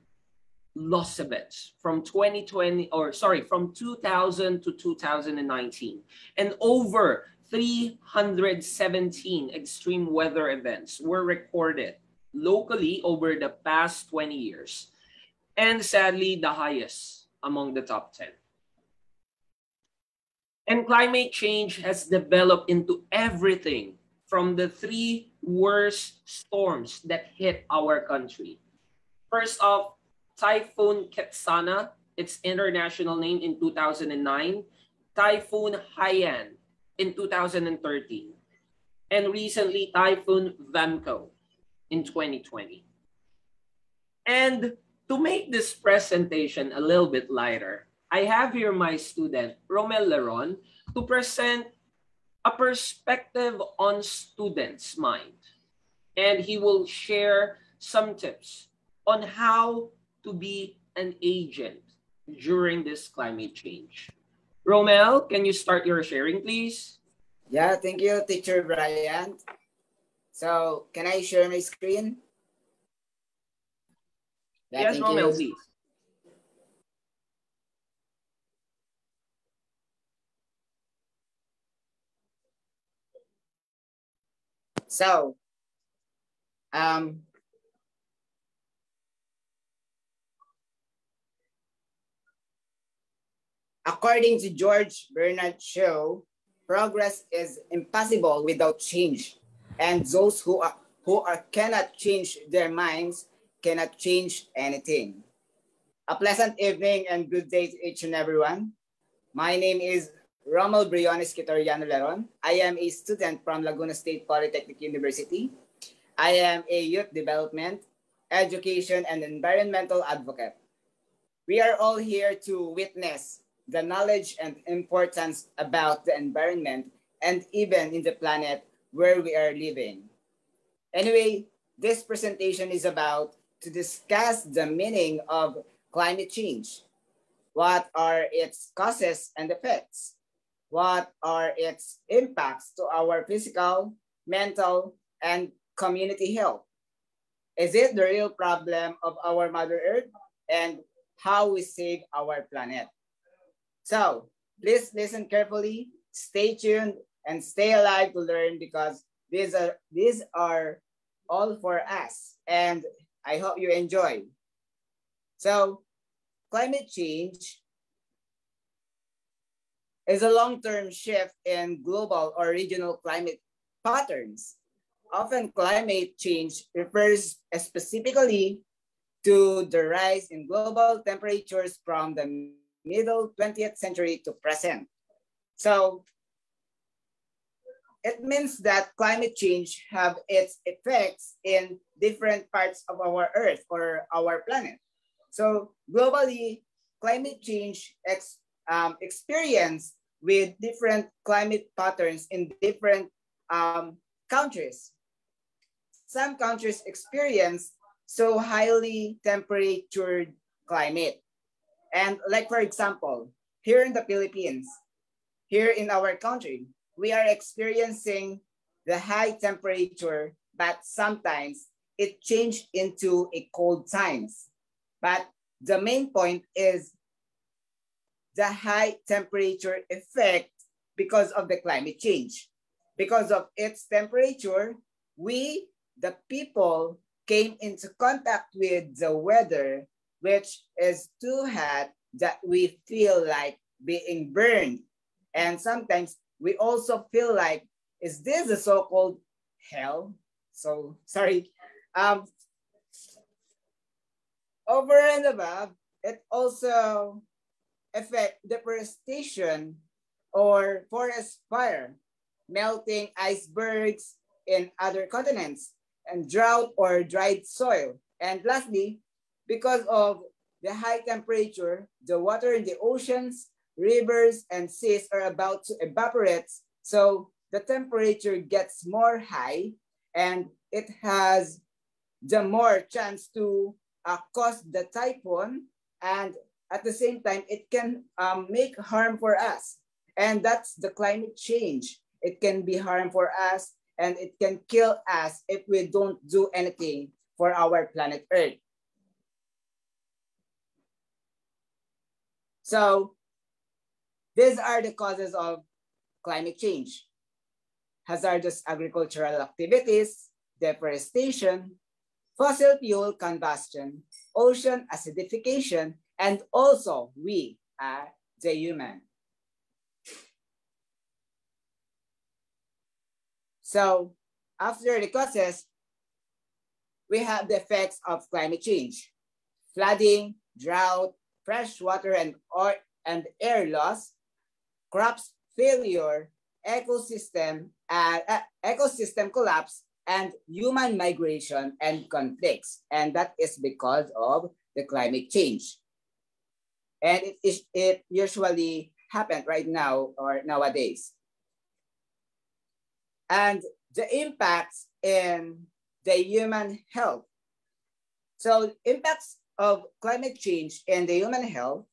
loss events from 2000 to 2019, and over 317 extreme weather events were recorded locally over the past 20 years, and sadly the highest among the top 10. And climate change has developed into everything from the three worst storms that hit our country. First off, Typhoon Ketsana, its international name, in 2009, Typhoon Haiyan in 2013, and recently Typhoon Vamco in 2020. And to make this presentation a little bit lighter, I have here my student, Romel Leron, to present a perspective on students' mind. And he will share some tips on how to be an agent during this climate change. Romel, can you start your sharing, please? Yeah, thank you, Teacher Brian. So, can I share my screen? Yeah, yes, Romel, please. So, according to George Bernard Shaw, progress is impossible without change, and those who cannot change their minds cannot change anything. A pleasant evening and good day to each and everyone. My name is Romel Briones Quitoriano Leron. I am a student from Laguna State Polytechnic University. I am a youth development, education, and environmental advocate. We are all here to witness the knowledge and importance about the environment and even in the planet where we are living. Anyway, this presentation is about to discuss the meaning of climate change. What are its causes and effects? What are its impacts to our physical, mental, and community health? Is it the real problem of our Mother Earth and how we save our planet? So please listen carefully, stay tuned, and stay alive to learn, because these are all for us, and I hope you enjoy. So climate change is a long-term shift in global or regional climate patterns. Often climate change refers specifically to the rise in global temperatures from the middle 20th century to present. So it means that climate change have its effects in different parts of our Earth or our planet. So globally, climate change experience with different climate patterns in different countries. Some countries experience so highly temperatured climate. And like, for example, here in the Philippines, here in our country, we are experiencing the high temperature, but sometimes it changed into a cold times. But the main point is the high temperature effect because of the climate change. Because of its temperature, we, the people, came into contact with the weather, which is too hot that we feel like being burned. And sometimes we also feel like, is this a so-called hell? So, sorry. Over and above, it also affects deforestation or forest fire, melting icebergs in other continents, and drought or dried soil. And lastly, because of the high temperature, the water in the oceans, rivers, and seas are about to evaporate. So the temperature gets more high, and it has the more chance to cause the typhoon, and at the same time, it can make harm for us. And that's the climate change. It can be harm for us, and it can kill us if we don't do anything for our planet Earth. So these are the causes of climate change: hazardous agricultural activities, deforestation, fossil fuel combustion, ocean acidification, and also we are the human. So after the causes, we have the effects of climate change: flooding, drought, fresh water and air loss, crops failure, ecosystem collapse, and human migration and conflicts. And that is because of the climate change. And it usually happens right now or nowadays. And the impacts in the human health. So impacts of climate change in the human health,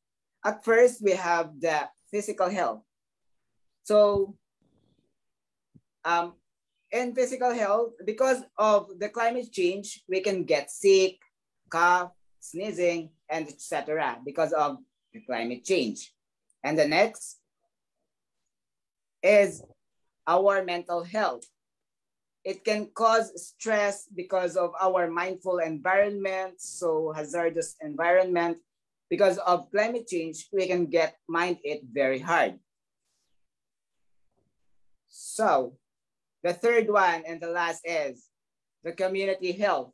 at first we have the physical health. So in physical health, because of the climate change, we can get sick, cough, sneezing, and etc. because of the climate change. And the next is our mental health. It can cause stress because of our mindful environment, so hazardous environment. Because of climate change, we can mind it very hard. So the third one and the last is the community health.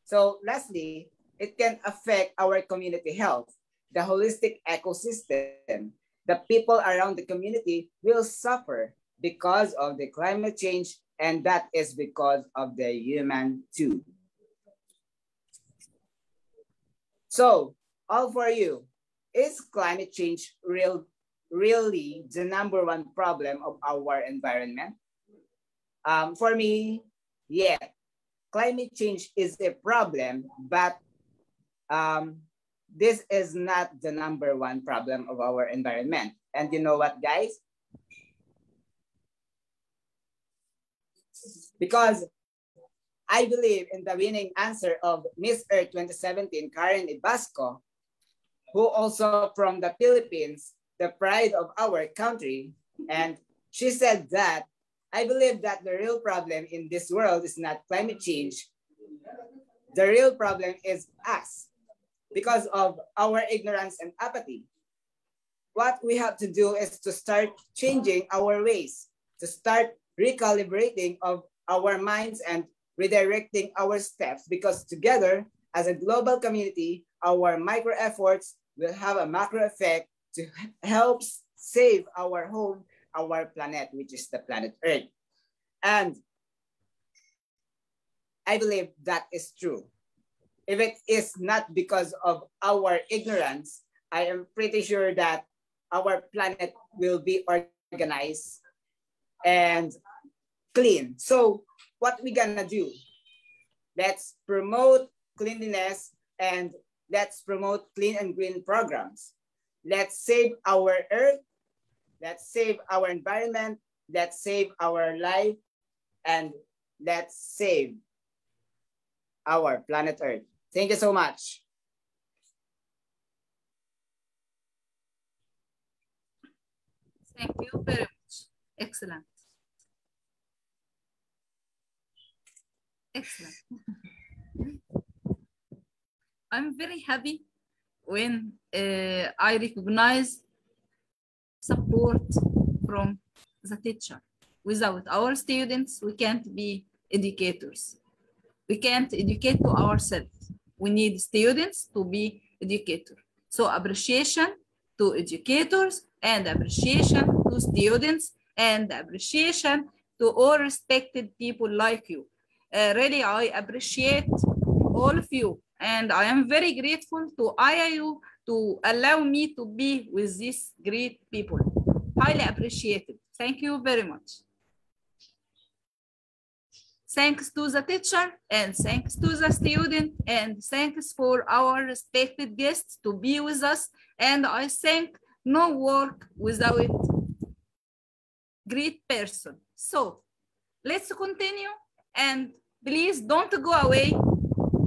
So lastly, it can affect our community health, the holistic ecosystem. The people around the community will suffer because of the climate change, and that is because of the human too. So, all for you, is climate change really the #1 problem of our environment? For me, yeah, climate change is a problem, but this is not the #1 problem of our environment. And you know what, guys? Because I believe in the winning answer of Miss Earth 2017, Karen Ibasco, who also from the Philippines, the pride of our country. And she said that, I believe that the real problem in this world is not climate change. The real problem is us because of our ignorance and apathy. What we have to do is to start changing our ways, to start recalibrating of our minds and redirecting our steps, because together as a global community, our micro efforts will have a macro effect to help save our home, our planet, which is the planet Earth. And I believe that is true. If it is not because of our ignorance, I am pretty sure that our planet will be organized and clean. So what we gonna do? Let's promote cleanliness and let's promote clean and green programs. Let's save our earth. Let's save our environment. Let's save our life, and let's save our planet Earth. Thank you so much. Thank you very much. Excellent. Excellent. I'm very happy when I recognize support from the teacher. Without our students, we can't be educators. We can't educate to ourselves. We need students to be educators. So appreciation to educators, and appreciation to students, and appreciation to all respected people like you. Really, I appreciate all of you, and I am very grateful to IIU to allow me to be with these great people. Highly appreciated. Thank you very much. Thanks to the teacher, and thanks to the student, and thanks for our respected guests to be with us. And I think no work without great person. So let's continue, and please don't go away.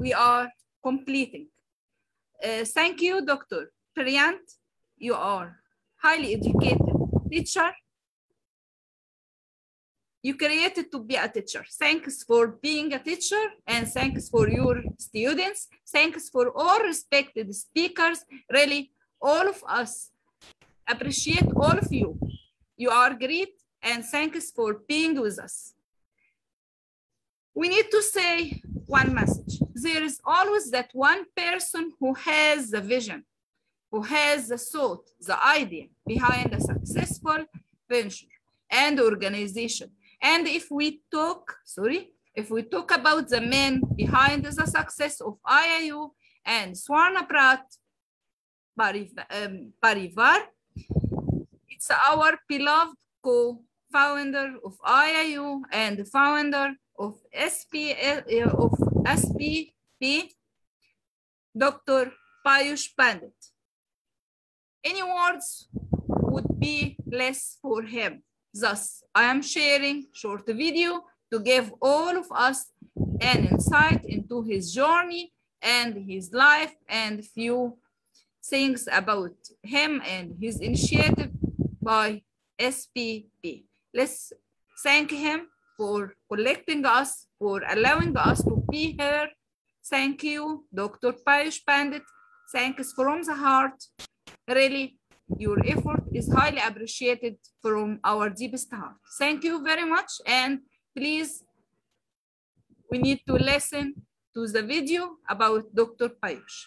We are completing. Thank you, Dr. Priant. You are highly educated teacher. You created to be a teacher. Thanks for being a teacher, and thanks for your students. Thanks for all respected speakers. Really, all of us appreciate all of you. You are great, and thanks for being with us. We need to say one message. There is always that one person who has the vision, who has the thought, the idea behind a successful venture and organization. And if we talk about the man behind the success of IIU and Swarna Parivar, it's our beloved co-founder of IIU and founder of SPP, Dr. Payush Pandit. Any words would be less for him. Thus, I am sharing short video to give all of us an insight into his journey and his life and few things about him and his initiative by SPP. Let's thank him for collecting us, for allowing us to be here. Thank you, Dr. Payush Pandit. Thanks from the heart. Really, your effort is highly appreciated from our deepest heart. Thank you very much. And please, we need to listen to the video about Dr. Payush.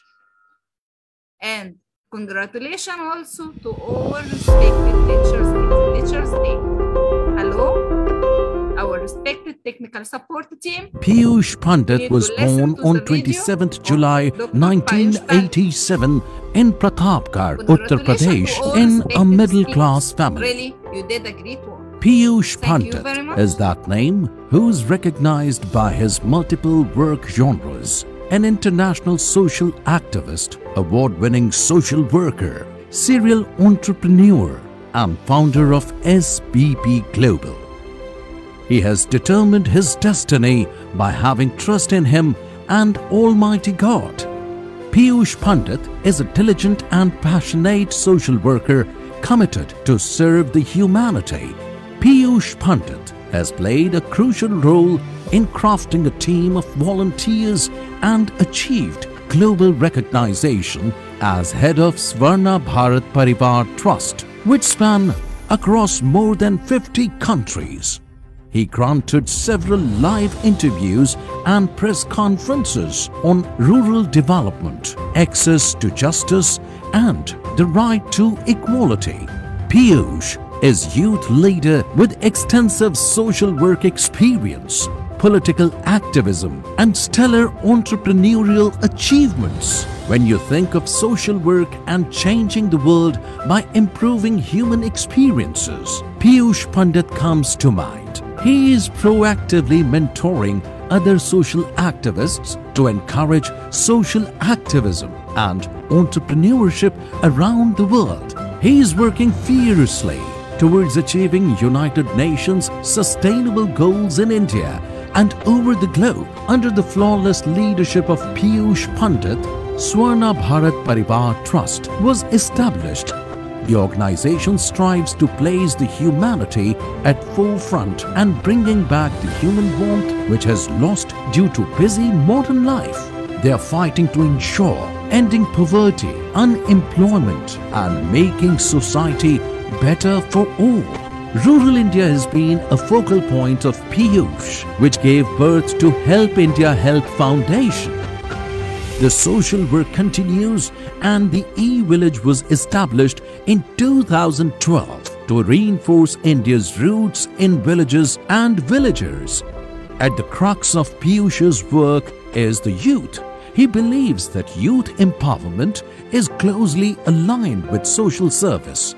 And congratulations also to all respected Teachers Day. Hello, our respected technical support team. Piyush Pandit was born on 27th July 1987 in Pratapgarh, Uttar Pradesh, in a middle-class family. Really, you did a great work. Piyush Pandit is that name who is recognized by his multiple work genres. An international social activist, award-winning social worker, serial entrepreneur, and founder of SPP Global. He has determined his destiny by having trust in him and Almighty God. Piyush Pandit is a diligent and passionate social worker committed to serve the humanity. Piyush Pandit has played a crucial role in crafting a team of volunteers and achieved global recognition as head of Swarna Bharat Parivar Trust, which span across more than 50 countries. He granted several live interviews and press conferences on rural development, access to justice, and the right to equality. Piyush is youth leader with extensive social work experience, political activism, and stellar entrepreneurial achievements. When you think of social work and changing the world by improving human experiences, Piyush Pandit comes to mind. He is proactively mentoring other social activists to encourage social activism and entrepreneurship around the world. He is working fiercely towards achieving United Nations sustainable goals in India and over the globe. Under the flawless leadership of Piyush Pandit, Swarna Bharat Parivar Trust was established. The organization strives to place the humanity at forefront and bringing back the human warmth which has lost due to busy modern life. They are fighting to ensure ending poverty, unemployment, and making society better for all. Rural India has been a focal point of Piyush, which gave birth to Help India Help Foundation. The social work continues and the e-village was established in 2012 to reinforce India's roots in villages and villagers. At the crux of Piyush's work is the youth. He believes that youth empowerment is closely aligned with social service.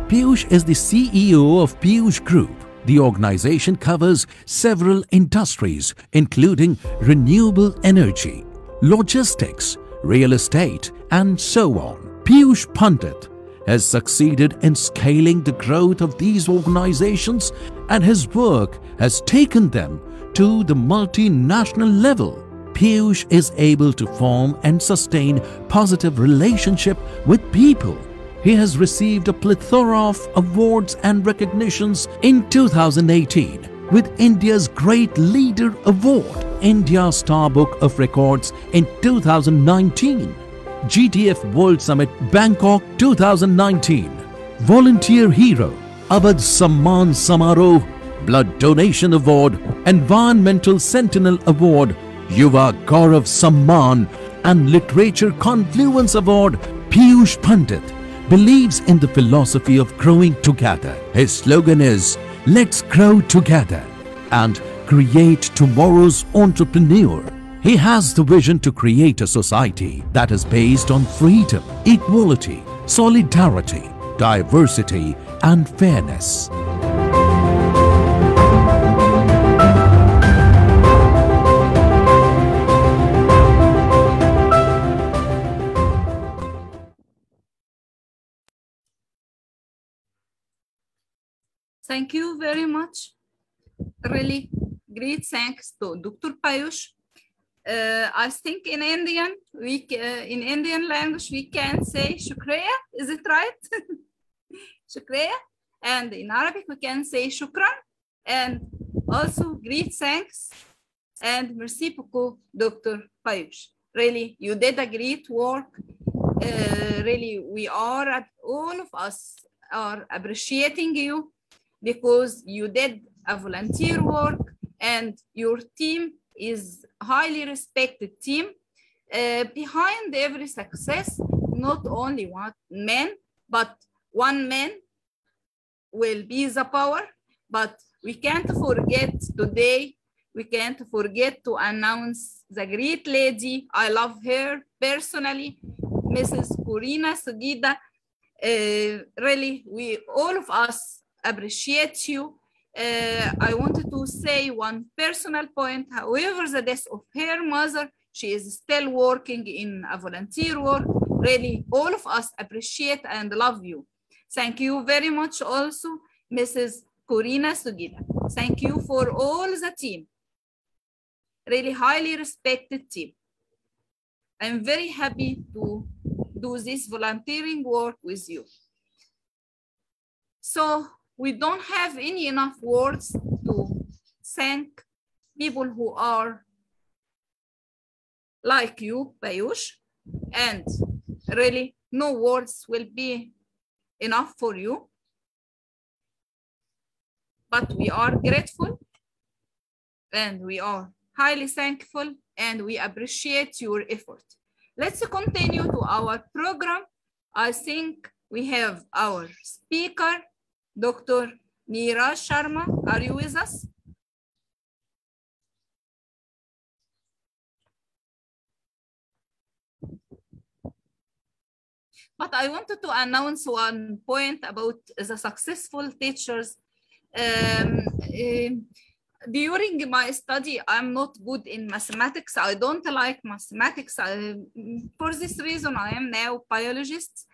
Piyush is the CEO of Piyush Group. The organization covers several industries, including renewable energy, logistics, real estate, and so on. Piyush Pandit has succeeded in scaling the growth of these organizations, and his work has taken them to the multinational level. Piyush is able to form and sustain positive relationship with people. He has received a plethora of awards and recognitions in 2018 with India's Great Leader Award, India Star Book of Records in 2019, GTF World Summit Bangkok 2019, Volunteer Hero, Abad Samman Samaroh, Blood Donation Award, Environmental Sentinel Award, Yuva Gaurav Samman, and Literature Confluence Award. Piyush Pandit believes in the philosophy of growing together. His slogan is, "Let's grow together and create tomorrow's entrepreneur." He has the vision to create a society that is based on freedom, equality, solidarity, diversity, and fairness. Thank you very much. Really great thanks to Dr. Piyush. I think in Indian, in Indian language, we can say shukriya. Is it right? Shukriya. And in Arabic, we can say shukran. And also great thanks and merci beaucoup, Dr. Piyush. Really, you did a great work. Really, all of us are appreciating you, because you did a volunteer work and your team is highly respected team. Behind every success, not only one man, but one man will be the power. But we can't forget today, we can't forget to announce the great lady. I love her personally, Mrs. Corina Sugida. Really, all of us appreciate you. I wanted to say one personal point. However, the death of her mother, she is still working in a volunteer work. Really, all of us appreciate and love you. Thank you very much also, Mrs. Corina Sugida. Thank you for all the team. Really highly respected team. I'm very happy to do this volunteering work with you. So, we don't have enough words to thank people who are like you, Piyush, and really no words will be enough for you. But we are grateful and we are highly thankful and we appreciate your effort. Let's continue to our program. I think we have our speaker, Dr. Neeraj Sharma. Are you with us? But I wanted to announce one point about the successful teachers. During my study, I'm not good in mathematics. I don't like mathematics. For this reason, I am now a biologist.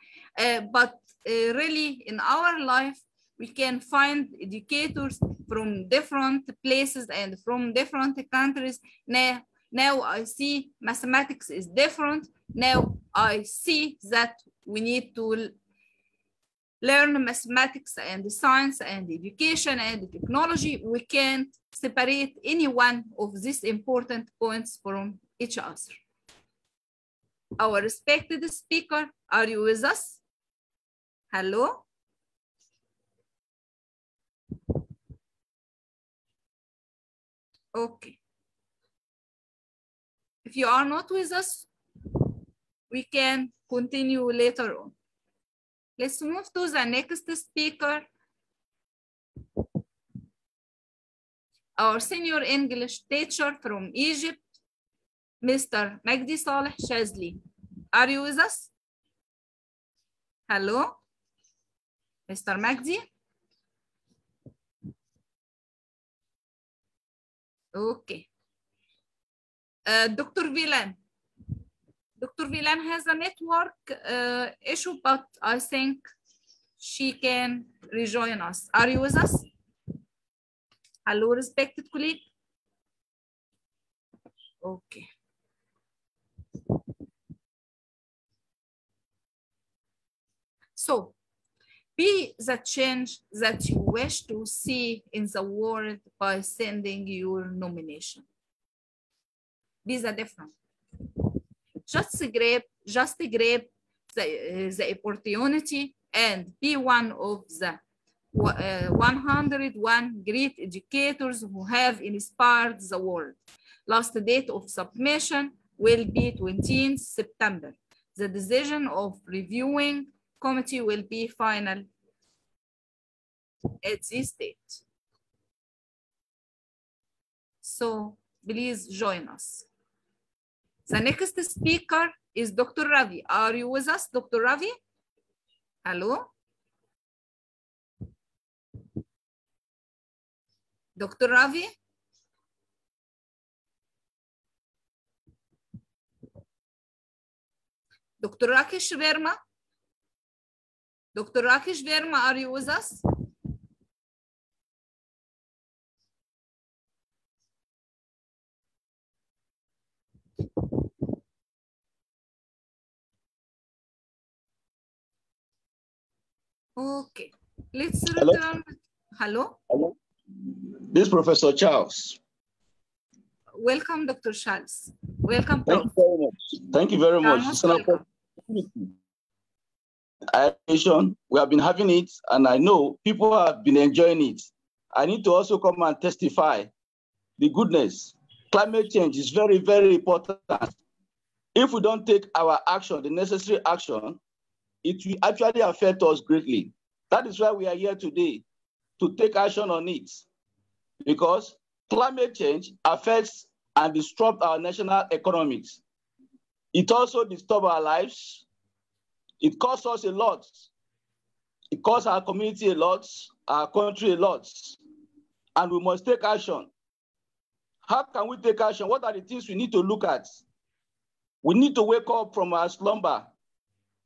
But really, in our life, we can find educators from different places and from different countries. Now I see mathematics is different. Now I see that we need to learn mathematics and science and education and technology. We can't separate any one of these important points from each other. Our respected speaker, are you with us? Hello? Okay. If you are not with us, we can continue later on. Let's move to the next speaker. Our senior English teacher from Egypt, Mr. Magdi Saleh Shazli. Are you with us? Hello? Mr. Magdi? Okay. Dr. Vilan. Dr. Vilan has a network issue, but I think she can rejoin us. Are you with us? Hello, respected colleague. Okay. So, be the change that you wish to see in the world by sending your nomination. Be the difference. Just grab the opportunity and be one of the 101 great educators who have inspired the world. Last date of submission will be 20th September. The decision of reviewing committee will be final at this date. So please join us. The next speaker is Dr. Ravi. Are you with us, Dr. Ravi? Hello? Dr. Ravi? Dr. Rakesh Verma? Dr. Rakesh Verma, are you with us? Okay, let's return. Hello? Hello? This is Professor Charles. Welcome, Dr. Charles. Welcome, Prof. Thank you very much. Thank you very much. It's an opportunity. We have been having it, and I know people have been enjoying it. I need to also come and testify the goodness. Climate change is very, very important. If we don't take our action, the necessary action, it will actually affect us greatly. That is why we are here today, to take action on it. Because climate change affects and disrupts our national economics. It also disturbs our lives. It costs us a lot. It costs our community a lot, our country a lot. And we must take action. How can we take action? What are the things we need to look at? We need to wake up from our slumber.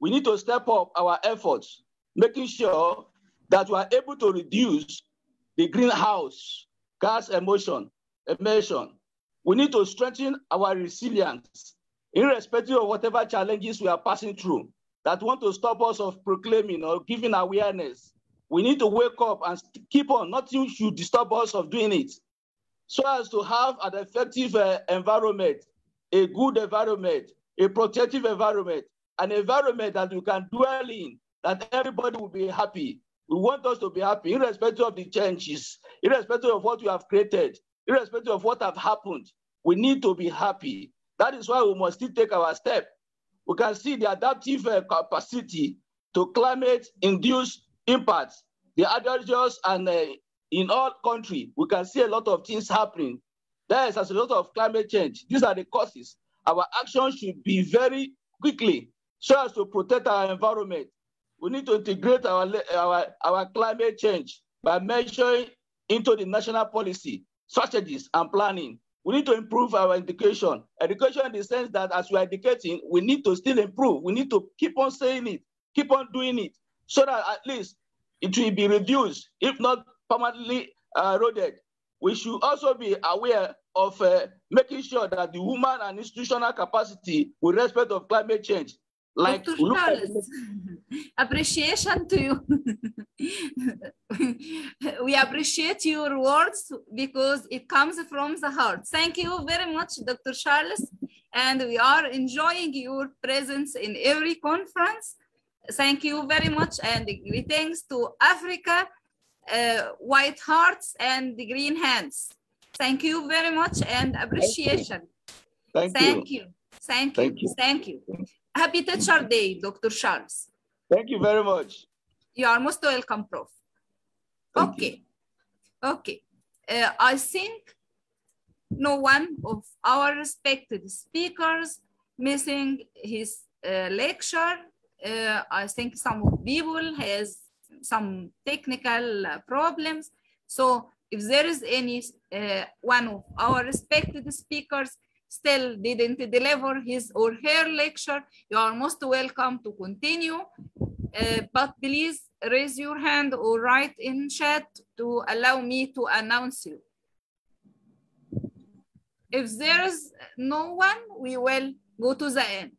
We need to step up our efforts, making sure that we are able to reduce the greenhouse gas emission. We need to strengthen our resilience, irrespective of whatever challenges we are passing through that want to stop us of proclaiming or giving awareness. We need to wake up and keep on. Nothing should disturb us of doing it, so as to have an effective environment, a good environment, a protective environment, an environment that we can dwell in, that everybody will be happy. We want us to be happy, irrespective of the changes, irrespective of what we have created, irrespective of what have happened. We need to be happy. That is why we must still take our step. We can see the adaptive capacity to climate-induced impacts, the adagers, and in all countries, we can see a lot of things happening. There is a lot of climate change. These are the causes. Our action should be very quickly so as to protect our environment. We need to integrate our climate change by measuring into the national policy, strategies, and planning. We need to improve our education. Education in the sense that as we are educating, we need to still improve. We need to keep on saying it, keep on doing it, so that at least it will be reduced, if not permanently eroded. We should also be aware of making sure that the human and institutional capacity with respect of climate change. Like Dr. Charles, appreciation to you. We appreciate your words because it comes from the heart. Thank you very much, Dr. Charles. And we are enjoying your presence in every conference. Thank you very much, and greetings to Africa, white hearts and the green hands. Thank you very much and appreciation. Thank you. Thank you. Happy Teacher Day, Dr. Charles. Thank you very much. You are most welcome, Prof. Okay. I think no one of our respected speakers missing his lecture. I think some people has some technical problems. So if there is any one of our respected speakers still didn't deliver his or her lecture, you are most welcome to continue. But please raise your hand or write in chat to allow me to announce you. If there is no one, we will go to the end.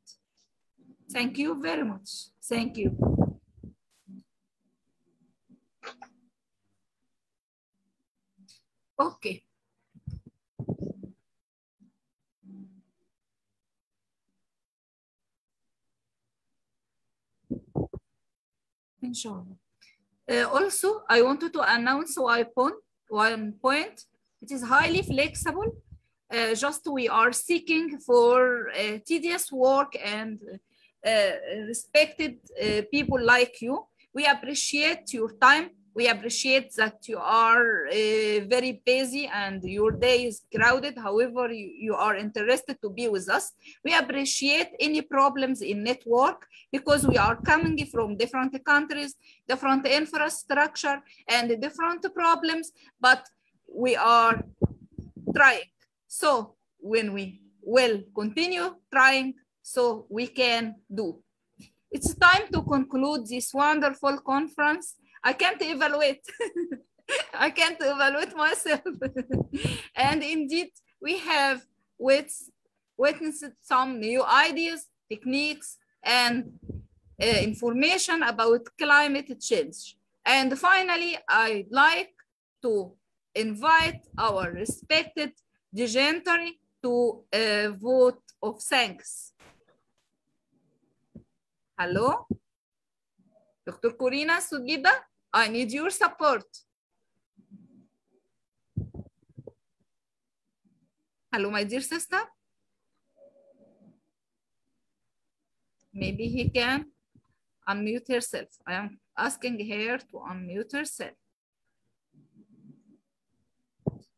Thank you very much. Thank you. Okay. Inshallah. Also, I wanted to announce one point. It is highly flexible. Just we are seeking for tedious work and respected people like you. We appreciate your time. We appreciate that you are very busy and your day is crowded. However, you are interested to be with us. We appreciate any problems in network because we are coming from different countries, different infrastructure, and different problems, but we are trying. So when we will continue trying, so we can do. It's time to conclude this wonderful conference. I can't evaluate. I can't evaluate myself. And indeed, we have witnessed some new ideas, techniques, and information about climate change. And finally, I'd like to invite our respected dignitary to a vote of thanks. Hello? Dr. Corina Sugida, I need your support. Hello, my dear sister. Maybe he can unmute herself. I am asking her to unmute herself.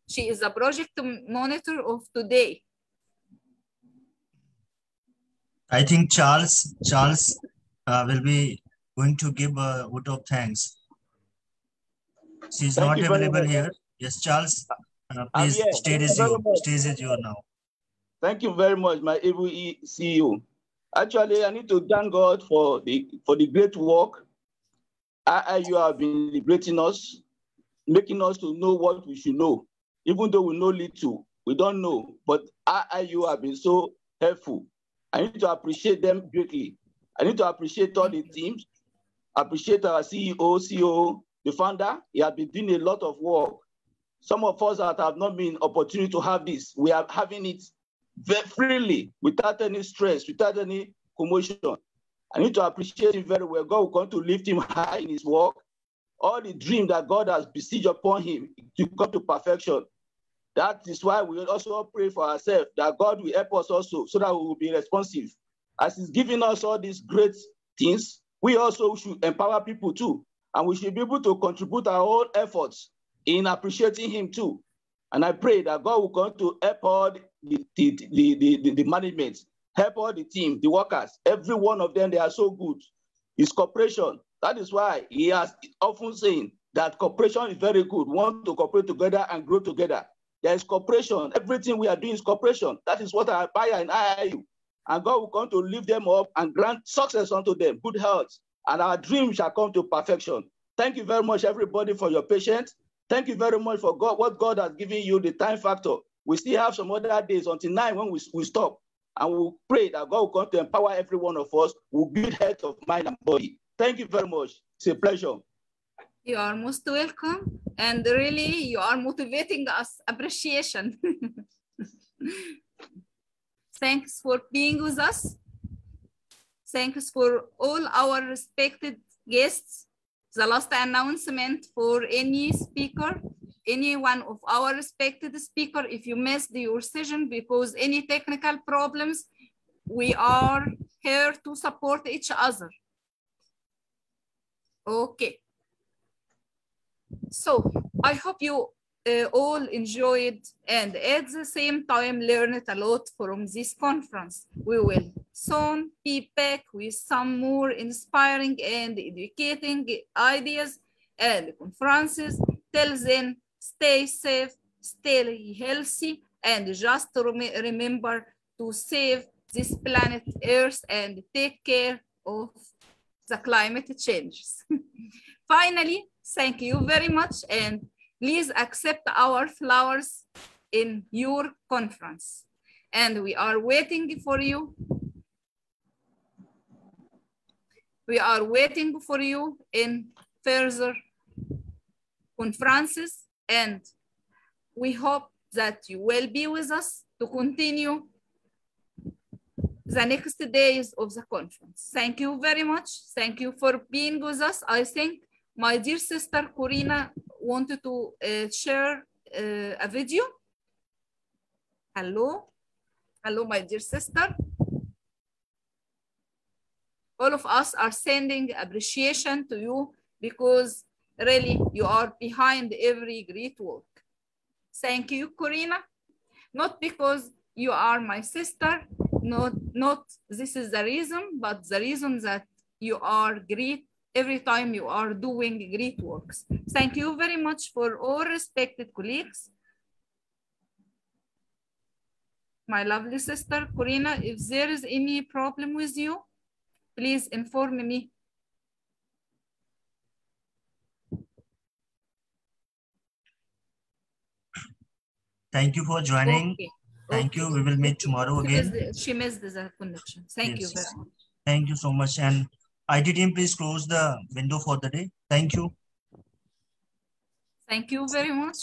She is a project monitor of today. I think Charles will be going to give a vote of thanks. She is not available here. Yes, Charles, please, stage is yours now. Thank you very much, my IIU CEO. Actually, I need to thank God for the great work. IIU have been liberating us, making us to know what we should know. Even though we know little, we don't know, but IIU have been so helpful. I need to appreciate them greatly. I need to appreciate all the teams, appreciate our CEO, COO, the founder. He has been doing a lot of work. Some of us that have not been opportunity to have this, we are having it very freely, without any stress, without any commotion. I need to appreciate him very well. God will come to lift him high in his work. All the dream that God has besieged upon him to come to perfection. That is why we also pray for ourselves, that God will help us also so that we will be responsive. As he's giving us all these great things, we also should empower people too. And we should be able to contribute our own efforts in appreciating him too. And I pray that God will come to help all the management, help all the team, the workers, every one of them, they are so good. It's cooperation. That is why he has often saying that cooperation is very good. We want to cooperate together and grow together. There is cooperation. Everything we are doing is cooperation. That is what I admire in IIU. And God will come to lift them up and grant success unto them, good health, and our dreams shall come to perfection. Thank you very much, everybody, for your patience. Thank you very much for God, what God has given you, the time factor. We still have some other days until 9 when we stop. And we'll pray that God will come to empower every one of us with good health of mind and body. Thank you very much. It's a pleasure. You are most welcome. And really, you are motivating us. Appreciation. Thanks for being with us. Thanks for all our respected guests. The last announcement for any speaker, any one of our respected speaker, if you missed your session because any technical problems, we are here to support each other. Okay. So I hope you all enjoyed and at the same time learned a lot from this conference. We will soon be back with some more inspiring and educating ideas and conferences. Till then, stay safe, stay healthy, and just remember to save this planet Earth and take care of the climate changes. Finally, thank you very much, and please accept our flowers in your conference. And we are waiting for you. We are waiting for you in further conferences, and we hope that you will be with us to continue the next days of the conference. Thank you very much. Thank you for being with us. I think my dear sister Corina wanted to share a video. Hello. Hello, my dear sister. All of us are sending appreciation to you because really you are behind every great work. Thank you, Corina. Not because you are my sister, not this is the reason, but the reason that you are great every time you are doing great works. Thank you very much for all respected colleagues. My lovely sister, Corina, if there is any problem with you, please inform me. Thank you for joining. Okay. Thank you. We will meet tomorrow again. She missed the connection. Thank you very much. Thank you so much. And IT team, please close the window for the day. Thank you. Thank you very much.